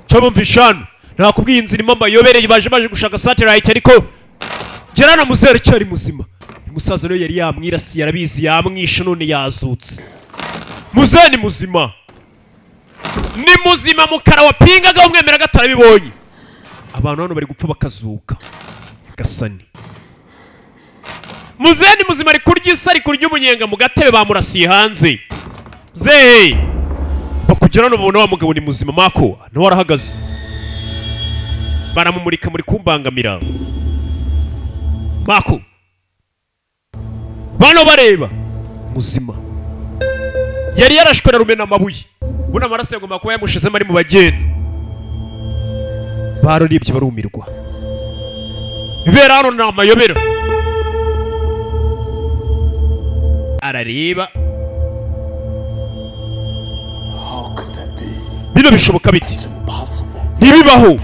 A: Cyabumvisha hano. Nakubwiye inzira imamba yobereye baje gushaka satellite ariko Gerardo muzere cyari muzima. Umusaza rero yari yamwirasi yarabizi yamwishe none yazutse. Muzeni muzima. Ni muzima mukara wapingaga umwemera gatarabibonye. Abantu hano bari gupfa bakazuka. Gasani. Muzeni muzima ari kurya isa ari kurya umunyenga mu gatebe bamurasiye hanze. Zehe. Bakugera no babona wa mugabo ni muzima mako. No warahagaze. baramumurika muri kumbangamira. Mako bano bareba muzima yari yarashwe na rumena amabuye buna amaraso yagomba kuba yamushizemo ari mu bagenda baroribye barumirwa bibera hano ni amayobera arareba bino bishoboka biti ntibibaho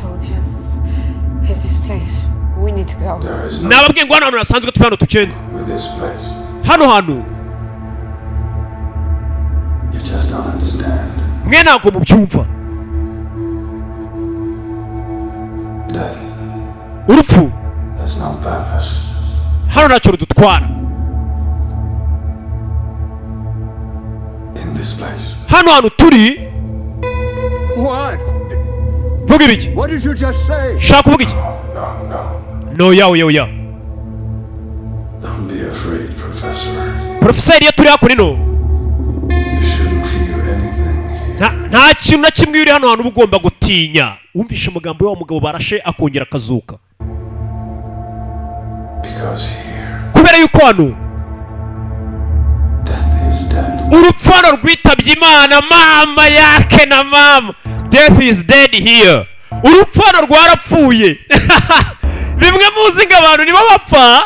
A: nababwiye ngo hano hantu hasanzwe tuve hano tugenda hano hantu mwe ntabwo mubyumva urupfu hano ntacyo rudutwara hano hantu turi vuga ibiki shaka kuvuga iki no oya Professor iyo turi hakuno no nta kintu na kimwe uri hano hantu uba ugomba gutinya wumvishe umugambi wa mugabo barashe akongera akazuka kubera yuko hano urupfano rwitabye Imana mama yake na mama death is dead here urupfano rwarapfuye bimwe muzi ngo abantu nibo bapfa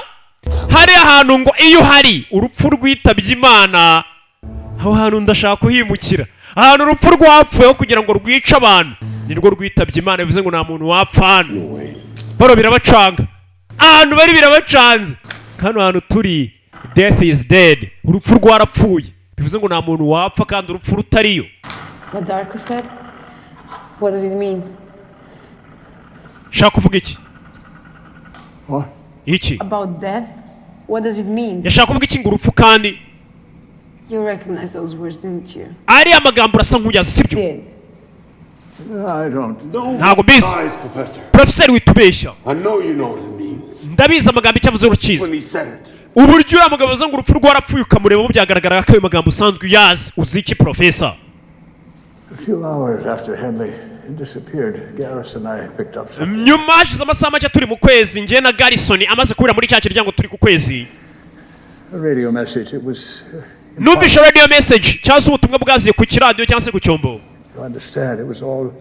A: hari ahantu ngo iyo hari urupfu rwitabye Imana aho hantu ndashaka kuhimukira ahantu urupfu rwapfuye kugira ngo rwice abantu nirwo rwitabye Imana bivuze ngo nta muntu wapfa hano baro birabacanga ahantu bari birabacanze hano hantu turi death is dead urupfu rwarapfuye bivuze ngo nta muntu wapfa kandi urupfu rutariyo.
D: What Darko said? What does it mean?
A: Shaka kuvuga iki?
E: What?
A: Iki?
D: About death? What does it mean?
A: Yashaka kuvuga iki ngo urupfu kandi?
D: You recognize those words, didn't you?
A: Ari amagambo urasa nk'uyazi sibyo?
D: Did.
E: I don't.
A: Ntabwo bizi. Professor witubeshya.
C: I know you know what it means.
A: Ndabizi amagambo icyo avuze urukiza.
C: When he said it.
A: Uburyo uriya mugabo avuze ngo urupfu rwarapfuye ukamureba byagaragara ko ayo magambo usanzwe uyazi uzi iki Professor?
E: A few hours after Henley disappeared, Garrison and I picked up something.
A: Nyuma hashize amasaha make turi mu kwezi njye na Garrison amaze kubira muri cya kiryango turi ku kwezi.
E: A radio message. It was.
A: Numvisha radio message cyangwa ubutumwa bwaziye ku kiradiyo cyangwa se ku cyombo.
E: You understand? It was all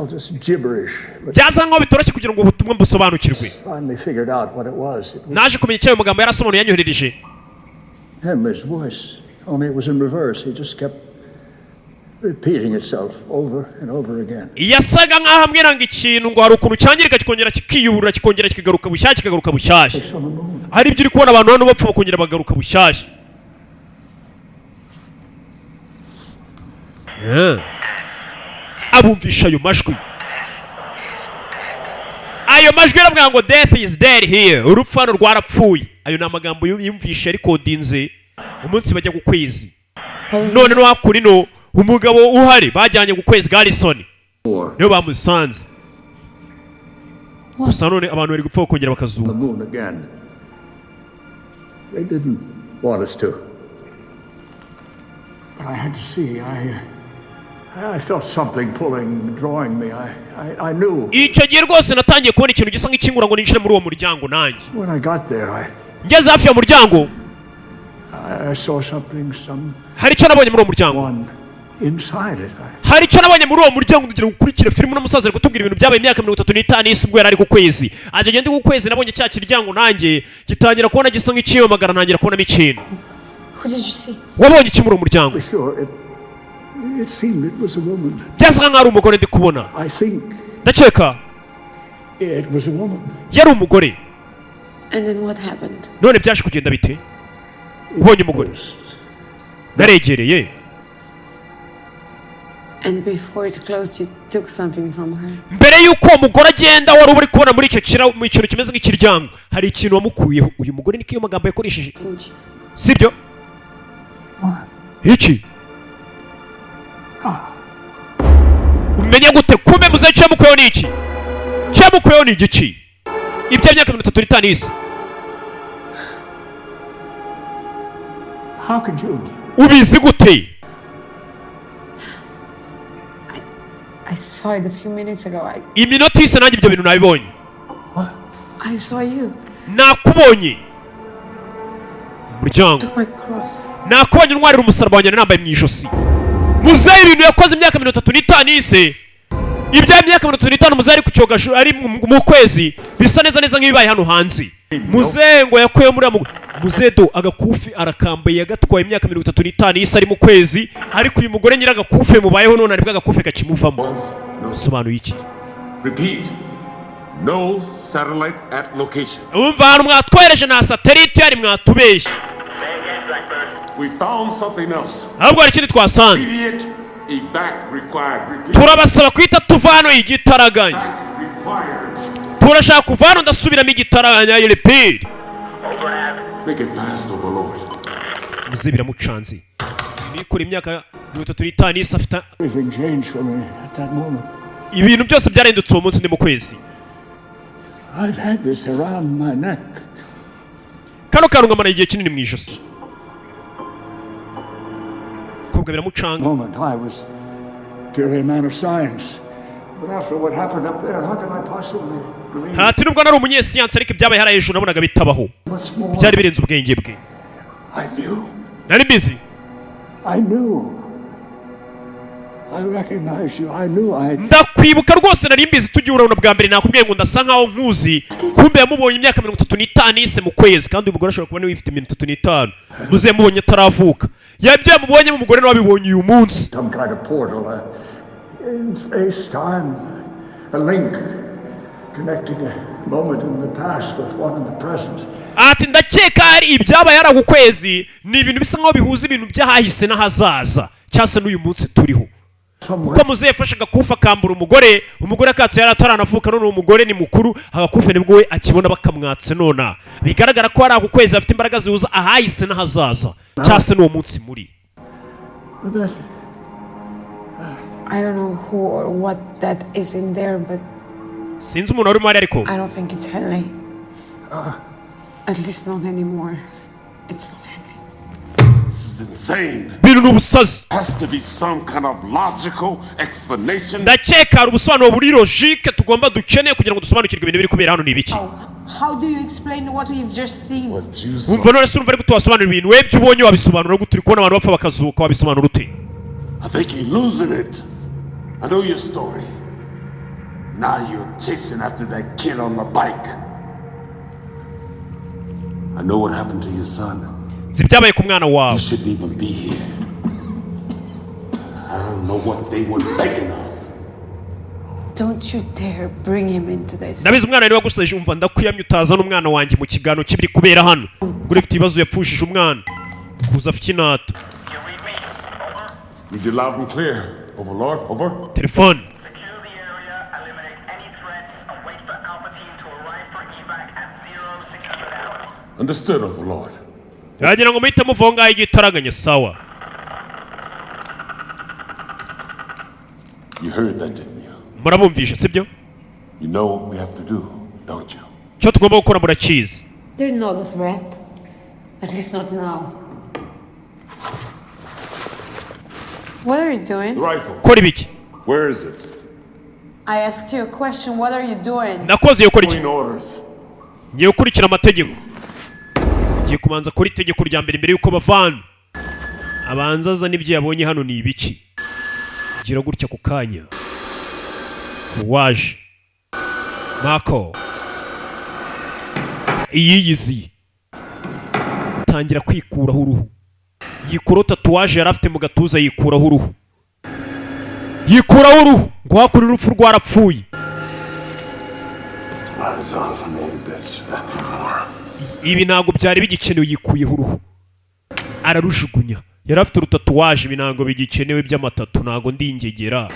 E: just gibberish.
A: Byaza nkaho bitoroshye kugira ngo ubutumwa busobanukirwe.
E: Finally figured out what it was.
A: Naje kumenya icyo ayo magambo yarasobanuye yanyoherereje.
E: Henry's voice. Only it was in reverse. He just kept repeating itself over and over again.
A: Yasaga nkaho ambwira ngo ikintu ngo hari ukuntu cyangirika kikongera kikiyubura kikongera kikagaruka bushyashya kikagaruka bushyashya. Hari ibyo uri kubona abantu hano bapfa bakongera bagaruka bushyashya. Abumvisha ayo majwi arabwira ngo death is dead here urupfu hano rwarapfuye ayo ni amagambo yumvisha ariko dinze umunsi bajya ku kwezi none no hakuri no umugabo uhari bajyanye ku kwezi Garrison niyo bamusanze gusa none abantu bari gupfa kongera bakazuba.
E: They didn't want us to. But I had to see. I felt something pulling, drawing me. I knew.
A: Icyo gihe rwose natangiye kubona ikintu gisa nk'ikingura ngo ninjire muri uwo muryango nanjye.
E: When I got there,
A: ngeze hafi ya muryango
E: I saw something,
A: hari icyo nabonye muri uwo muryango.
E: One inside it.
A: Hari icyo nabonye muri uwo muryango kugira ngo ukurikire filime n'umusaza ari kutubwira ibintu byabaye imyaka 35 y'isi ubwo yari ari ku kwezi. Aje ngende ku kwezi nabonye cya kiryango nanjye gitangira kubona gisa nk'ikiyomagara nangira kubonamo ikintu.
D: What did you see?
A: Wabonye iki muri uwo muryango?
E: It seemed it was a woman.
A: Byasaga nk'ari umugore ndi kubona.
E: I think.
A: Ndakeka.
E: It was a woman.
A: Yari umugore.
D: And then what happened?
A: None byaje kugenda bite? Ubonye umugore. Naregereye.
D: And before it closed, you took something from her.
A: Mbere yuko umugore agenda wari uri kubona muri icyo kintu kimeze nk'ikiryango hari ikintu wamukuyeho. Uyu mugore niko iyo magambo yakoresheje. Sibyo? Iki? Umenye gute kumbe muze cyamukuyeho ni iki? Cyamukuyeho ni igiki? Ibyo myaka 35 y'isi.
E: How could you?
A: Ubizi gute?
F: I saw it a few minutes ago.
A: iminota isa nanjye ibyo bintu nabibonye.
F: I saw you.
A: Nakubonye muryango.
F: Took my cross.
A: Nakubonye ntwarira umusaraba wanjye nambaye mu ijosi. Muzehe ibintu yakoze imyaka 35 ise. Ibya imyaka 35 muzehe ari ku cyogasho ari mu kwezi bisa neza neza nk'ibibaye hano hanze. Muzehe ngo yakuye muri muzehe do agakufi arakambaye yagatwaye imyaka 35 ise ari mu kwezi ariko uyu mugore nyira agakufi mubayeho none ari bwa agakufi kacimuvamo. Sobanura iki?
C: Repeat. No satellite at location.
A: Umva hano mwatwereje na satellite yari mwatubeshye.
C: We found something else.
A: Ahubwo hari ikindi twasanze.
C: Immediate evac required. Repeat.
A: Turabasaba kwita tuvano igitaraganya. Turashaka kuvano ndasubiramo igitaraganya repeat.
C: Make it fast, Overlord.
A: Muzibira mucanzi. Nikora imyaka 35 isa afite.
E: Everything changed for me at that moment.
A: Ibintu byose byarendutse uwo munsi ndi mu kwezi.
E: I've had this around my neck.
A: Kano kantu ngamara igihe kinini mu ijosi. Kubwa biramucanga.
E: Moment I was purely a man of science. But after what happened up there, how can I possibly believe?
A: Hati nubwo nari umunyesiyansi ariko ibyabaye hara hejuru nabonaga bitabaho. Byari birenze ubwenge bwe.
E: I knew.
A: Nari mbizi.
E: I knew. I recognize you. I knew I.
A: Ndakwibuka rwose nari mbizi tugiye urabona bwa mbere nakubwiye ngo ndasa nkaho nkuzi. Kumbe yamubonye imyaka 35 ise mu kwezi kandi umugore ashobora kuba wifite 35. Muze mubonye ataravuka. Yabyo yamubonye mu mugore n'abibonye uyu munsi.
E: Some kind of portal in space time, a link connecting a moment in the past with one in the present.
A: Ati ndakeka ari ibyabaye hara ku kwezi ni ibintu bisa nkaho bihuza ibintu byahahise n'ahazaza cyase n'uyu munsi turiho. Ko muzehe yafashe agakufa akambura umugore akatse yari ataranavuka none umugore ni mukuru agakufa nibwo we akibona bakamwatse nona bigaragara ko ari ako kwezi afite imbaraga zihuza ahahise n'ahazaza cyase n'uwo munsi muri.
F: I don't know who or what that is in there, but
A: sinzi umuntu wari muri ariko
F: I don't think it's Henley. At least not anymore. It's not Henley.
C: This is insane.
A: bintu n'ubusazi.
C: Has to be some kind of logical explanation.
A: Ndakeka hari ubusobanuro buri logique tugomba dukeneye kugira ngo dusobanukirwe ibintu biri kubera hano ni ibiki.
F: How do you explain what we've just seen?
C: What you saw.
A: Umva none se urumva ari gutubasobanurira ibintu webye ubonye wabisobanura gute uri kubona abantu bapfa bakazuka wabisobanura ute?
C: I think you're losing it. I know your story. Now you're chasing after that kid on the bike. I know what happened to your son.
A: Zibyabaye ku mwana wawe.
C: You shouldn't even be here. I don't know what they were thinking of.
F: Don't you dare bring him into this.
A: Nabize umwana ni wagusaje umva ndakwiyamye utazana umwana wanjye mu kigano kibiri kubera hano. Gure ifite ibibazo yapfushije umwana. Kuza afite inata.
C: Read you loud and clear. Overlord, over.
A: Telefone.
H: Secure the area, eliminate any threats, and wait for Alpha Team to arrive for evac at 0600 hours.
C: Understood, Overlord.
A: Yagira ngo muhite muvonga igitaraganya sawa.
C: You heard that, didn't you?
A: Murabumvisha sibyo?
C: You know what we have to do, don't you?
A: Cyo tugomba gukora murakizi.
F: They're not a threat. At least not now. What are you doing?
C: The rifle.
A: Kora ibiki?
C: Where is it?
F: I asked you a question. What are you doing?
A: Nakoze yo kora iki?
C: Following orders.
A: Ngiye gukurikira amategeko. Ngiye kumanza kuri itegeko rya mbere yuko bavana. Abanzaza n'ibyo yabonye hano ni ibiki? Gira gutya ku kanya. Waje. Mako. Iyiyizi. Tangira kwikuraho uruhu. Yikura tatuwaje yari afite mu gatuza yikuraho uruhu. Yikuraho uruhu ngo hakuri urupfu rwarapfuye. Ibi ntago byari bigikenewe yikuyeho uruhu. Ararujugunya. Yari afite urutatuwaje ibi ntago bigikenewe by'amatatu ntago ndingegera.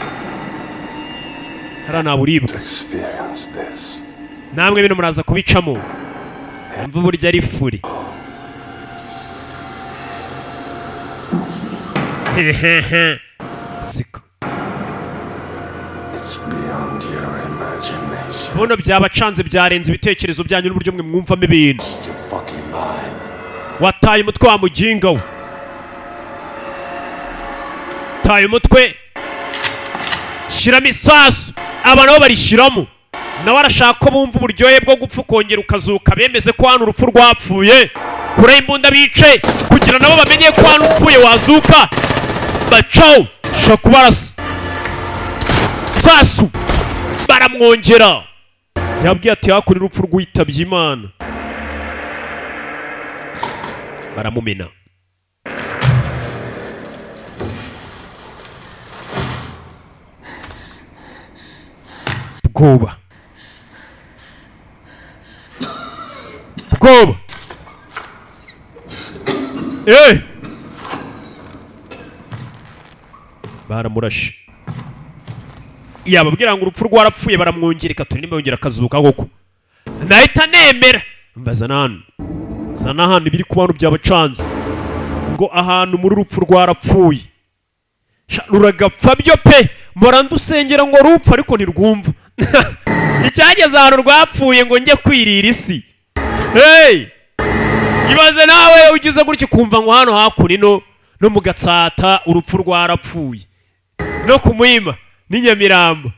A: Hara naburibwa. Namwe bino muraza kubicamo. Mva burya ari furi. Siko. Bono byabacanze byarenze ibitekerezo byanyu n'uburyo mwe mwumvamo ibintu. Wataye umutwe wa muginga we. Taye umutwe. shyiramo isasu aba nabo barishyiramo nawe arashaka ko bumva uburyohe bwo gupfa ukongera ukazuka bemeze ko hano urupfu rwapfuye kure imbunda bice kugira nabo bamenye ko hano upfuye wazuka bacaho shaka kubarasa sasu baramwongera yabwiye ati hakuno urupfu rwitabye Imana baramumena bwoba baramurashe yababwira ngo urupfu rwarapfuye baramwongereka turi nimba yongera akazuka koko nahita nemera mbaza zana hano ibiri ku bantu byabacanze ngo ahantu muri urupfu rwarapfuye ruragapfa byo pe murandusengera ngo rupfa ariko ntirwumva icyageze ahantu rwapfuye ngo njye kwirira isi ibaze nawe ugize gutyo kumva ngo hano hakuno no mu Gatsata urupfu rwarapfuye no ku Muhima n'Inyamirambo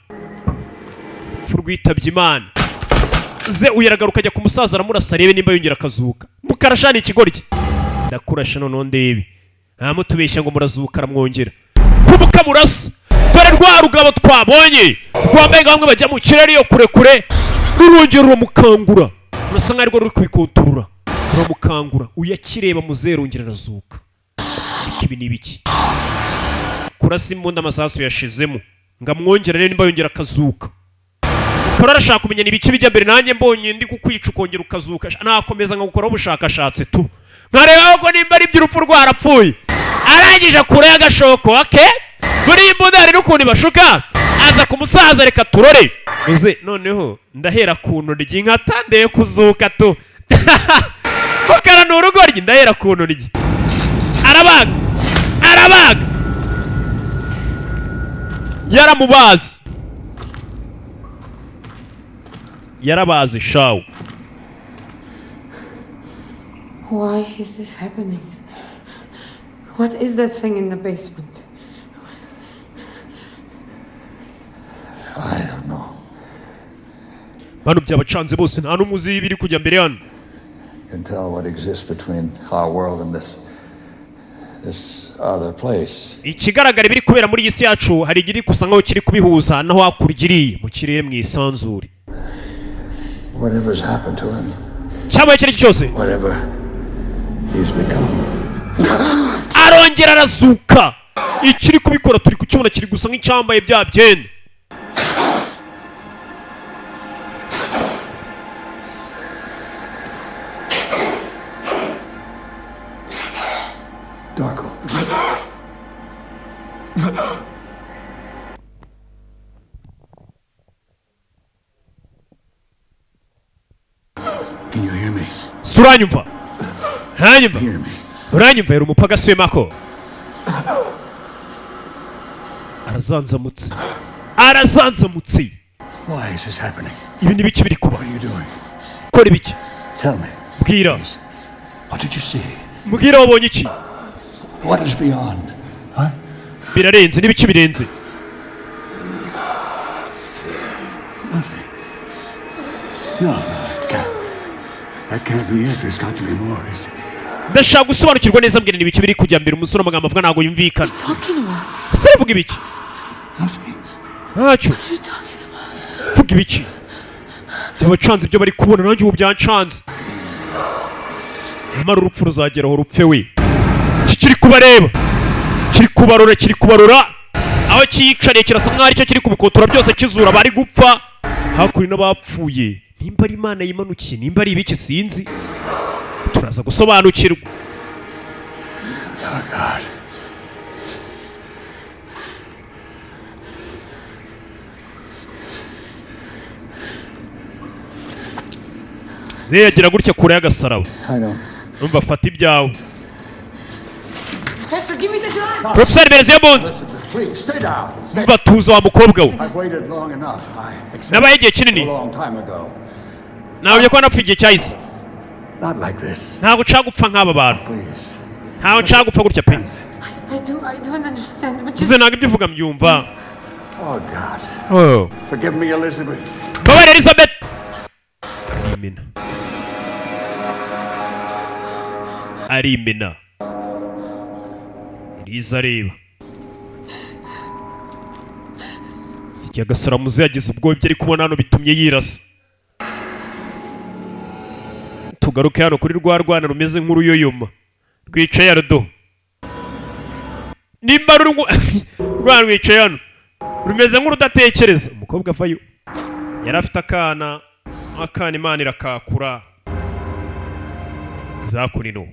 A: urupfu rwitabye Imana ze uyaragaruka ajya ku musaza aramurasa arebe nimba yongera akazuka mukarashana ikigoryi ndakurasha none ndebe mutubeshya ngo murazuka aramwongera kubuka murasa dore rwa rugabo twabonye rwambaye ngamwe bajya mu kirere yo kure rurongera uramukangura urasa nkaho ruri kubikontorora uramukangura uyakireba muzerongera arazuka ibi ni biki kurasa imbunda amasasu yashizemo ngamwongera rero nimba yongera akazuka arashaka kumenya nibiki bijya mbere nanjye mbonye ndi kukwica ukongera ukazuka nakomeza ngakora ubushakashatsi tu nkareba ko nimba ari by'urupfu rwarapfuye arangije kure y'agashoko muri imbunda rero ukuntu bashuka aza ku musaza reka turore uze noneho ndahera ku ntoryi nkatandeye kuzuka tu mukara ni urugoryi ndahera ku ntoryi arabaga yarabazi shawu.
F: Why is this happening? What is that thing in the basement?
E: I don't know.
A: Bano byabacanze bose nta n'umuzi biri kujya mbere hano.
E: You can tell what exists between our world and this other place.
A: Ikigaragara biri kubera muri isi yacu hari igiri kusa nkaho kiri kubihuza naho hakurigiriye mu kirere mu isanzure.
E: Whatever's happened to him.
A: Cyamwe kiri cyose.
E: Whatever he's become.
A: Arongera arazuka. Ikiri kubikora turi kukibona kiri gusa nk'icyambaye bya byene.
E: Darko. Can you hear me?
A: Suranyumva. Hanyumva.
E: Hear me.
A: Uranyumva yari umupaga swemako. Arazanzamutse.
E: Why is this happening?
A: Ibi ni biki biri kuba?
E: What are you doing?
A: Kora ibiki?
E: Tell me.
A: Mbwira.
E: What did you see?
A: Mbwira wabonye iki?
E: What is beyond? Huh?
A: Birarenze n'ibiki birenze.
E: Nothing. No, that can't be it. There's got to be more.
A: Ndashaka gusobanukirwa neza mbwira n'ibiki biri kujya mbere umusore amagambo avuga ntago yumvikana. Sare vuga ibiki?
E: Nothing.
A: Ntacyo. Vuga ibiki? Byabacanze ibyo bari kubona nanjye ubu byancanze. Mara urupfu ruzageraho rupfe we. Kiri kubareba. Kiri kubarura. Aho cyicariye kirasa nkaho aricyo kiri kubikotora byose kizura bari gupfa. Hakuri n'abapfuye. Nimba ari Imana yimanukiye, nimba ari ibiki sinzi. Turaza gusobanukirwa.
E: Oh God.
A: Zeyagira gutya kure y'agasaraba.
E: I don't.
A: Numva fata ibyawe.
F: Professor, give me the gun.
A: Professor Berzebond.
E: Listen, please stay down.
A: Numva tuza wa mukobwa we.
E: I've waited long enough. I accept.
A: Nabaye igihe kinini.
E: A long time ago.
A: Nawe ko napfa igihe cyahise.
E: Not like this.
A: Ntabwo nshaka gupfa nk'aba bantu.
E: Please.
A: Ntabwo nshaka gupfa gutya pe.
F: I don't understand. But
A: Uze ntabwo ibyo uvuga mbyumva.
E: Oh, God.
A: Oh.
E: Forgive me, Elizabeth.
A: Mbabarira Elizabeth. Arimena. Arimena. Eliza areba. Sijya Gasaramuzi yagize ubwoba ari kubona hano bitumye yirasa. Tugaruke hano kuri rwa rwana rumeze nk'uruyoyoma. Rwicaye ardo. Nimba rwana rwicaye hano. Rumeze nk'urudatekereza. Umukobwa avayo. Yari afite akana Imana irakakura. Zakunino.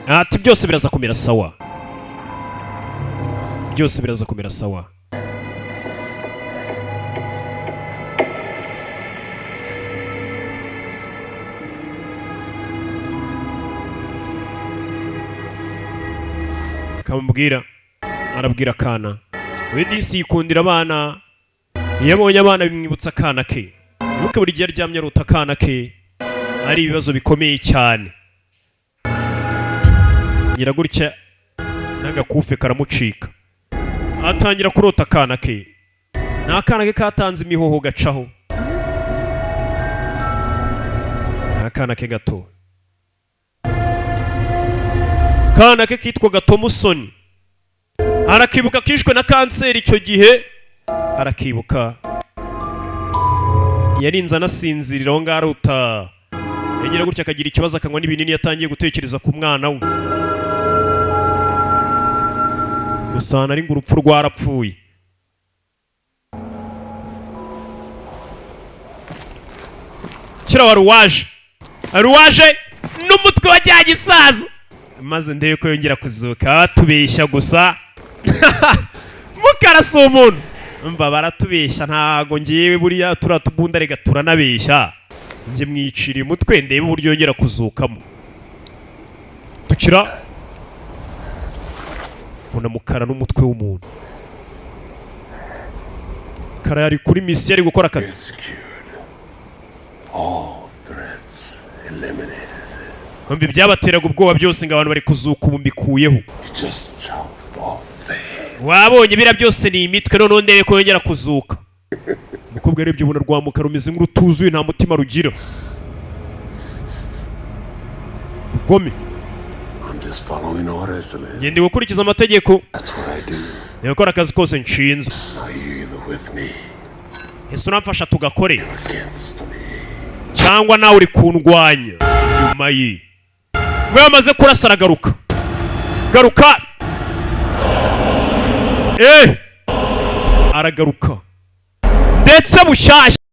A: Ati byose biraza kumera sawa. Byose biraza kumera sawa. Kamubwira arabwira kana. Wedisi yikundira abana. Iyo abonye abana bimwibutsa akana ke. Yuko buri gihe aryamye arota akana ke. Ari ibibazo bikomeye cyane. Nyiragurya n'agakufe karamucika. Atangira kurota akana ke. N'akana ke katanze imihoho gacaho. Akana ke gato. Kana ke kitwa Gatomusoni. Arakibuka kishwe na kanseri icyo gihe. Arakibuka. Yarinze anasinzirira aho ngaruta. Yagira gutya akagira ikibazo akanywa n'ibinini yatangiye gutekereza ku mwana we. Usana ari ngurupfu rwarapfuye. Kira waruwaje. Aruwaje n'umutwe wa cya gisaza. Maze ndebe ko yongera kuzuka batubeshya gusa. Mukarasa umuntu. Mva baratubeshya ntago ngiye buriya turatubunda rega turanabeshya. Nje mwiciriye umutwe ndebe uburyo yongera kuzukamo. Tukira Mukara n'umutwe w'umuntu. Kara yari kuri misi yari gukora akazi. Mbi byabateraga ubwoba byose ngo abantu bari kuzuka ubu mbikuyeho. Wabonye bira byose ni imitwe none ndebe ko yongera kuzuka. Mukobwa arebye ubona rwa Mukara rumeze nk'urutuzuye nta mutima rugira. Gome. Ngende gukurikiza amategeko. Yakora akazi kose nshinzwe. Ese uramfasha tugakore cyangwa nawe uri kundwanya nyuma ye. We amaze kurasa aragaruka. Garuka. Aragaruka. Ndetse bushyashya.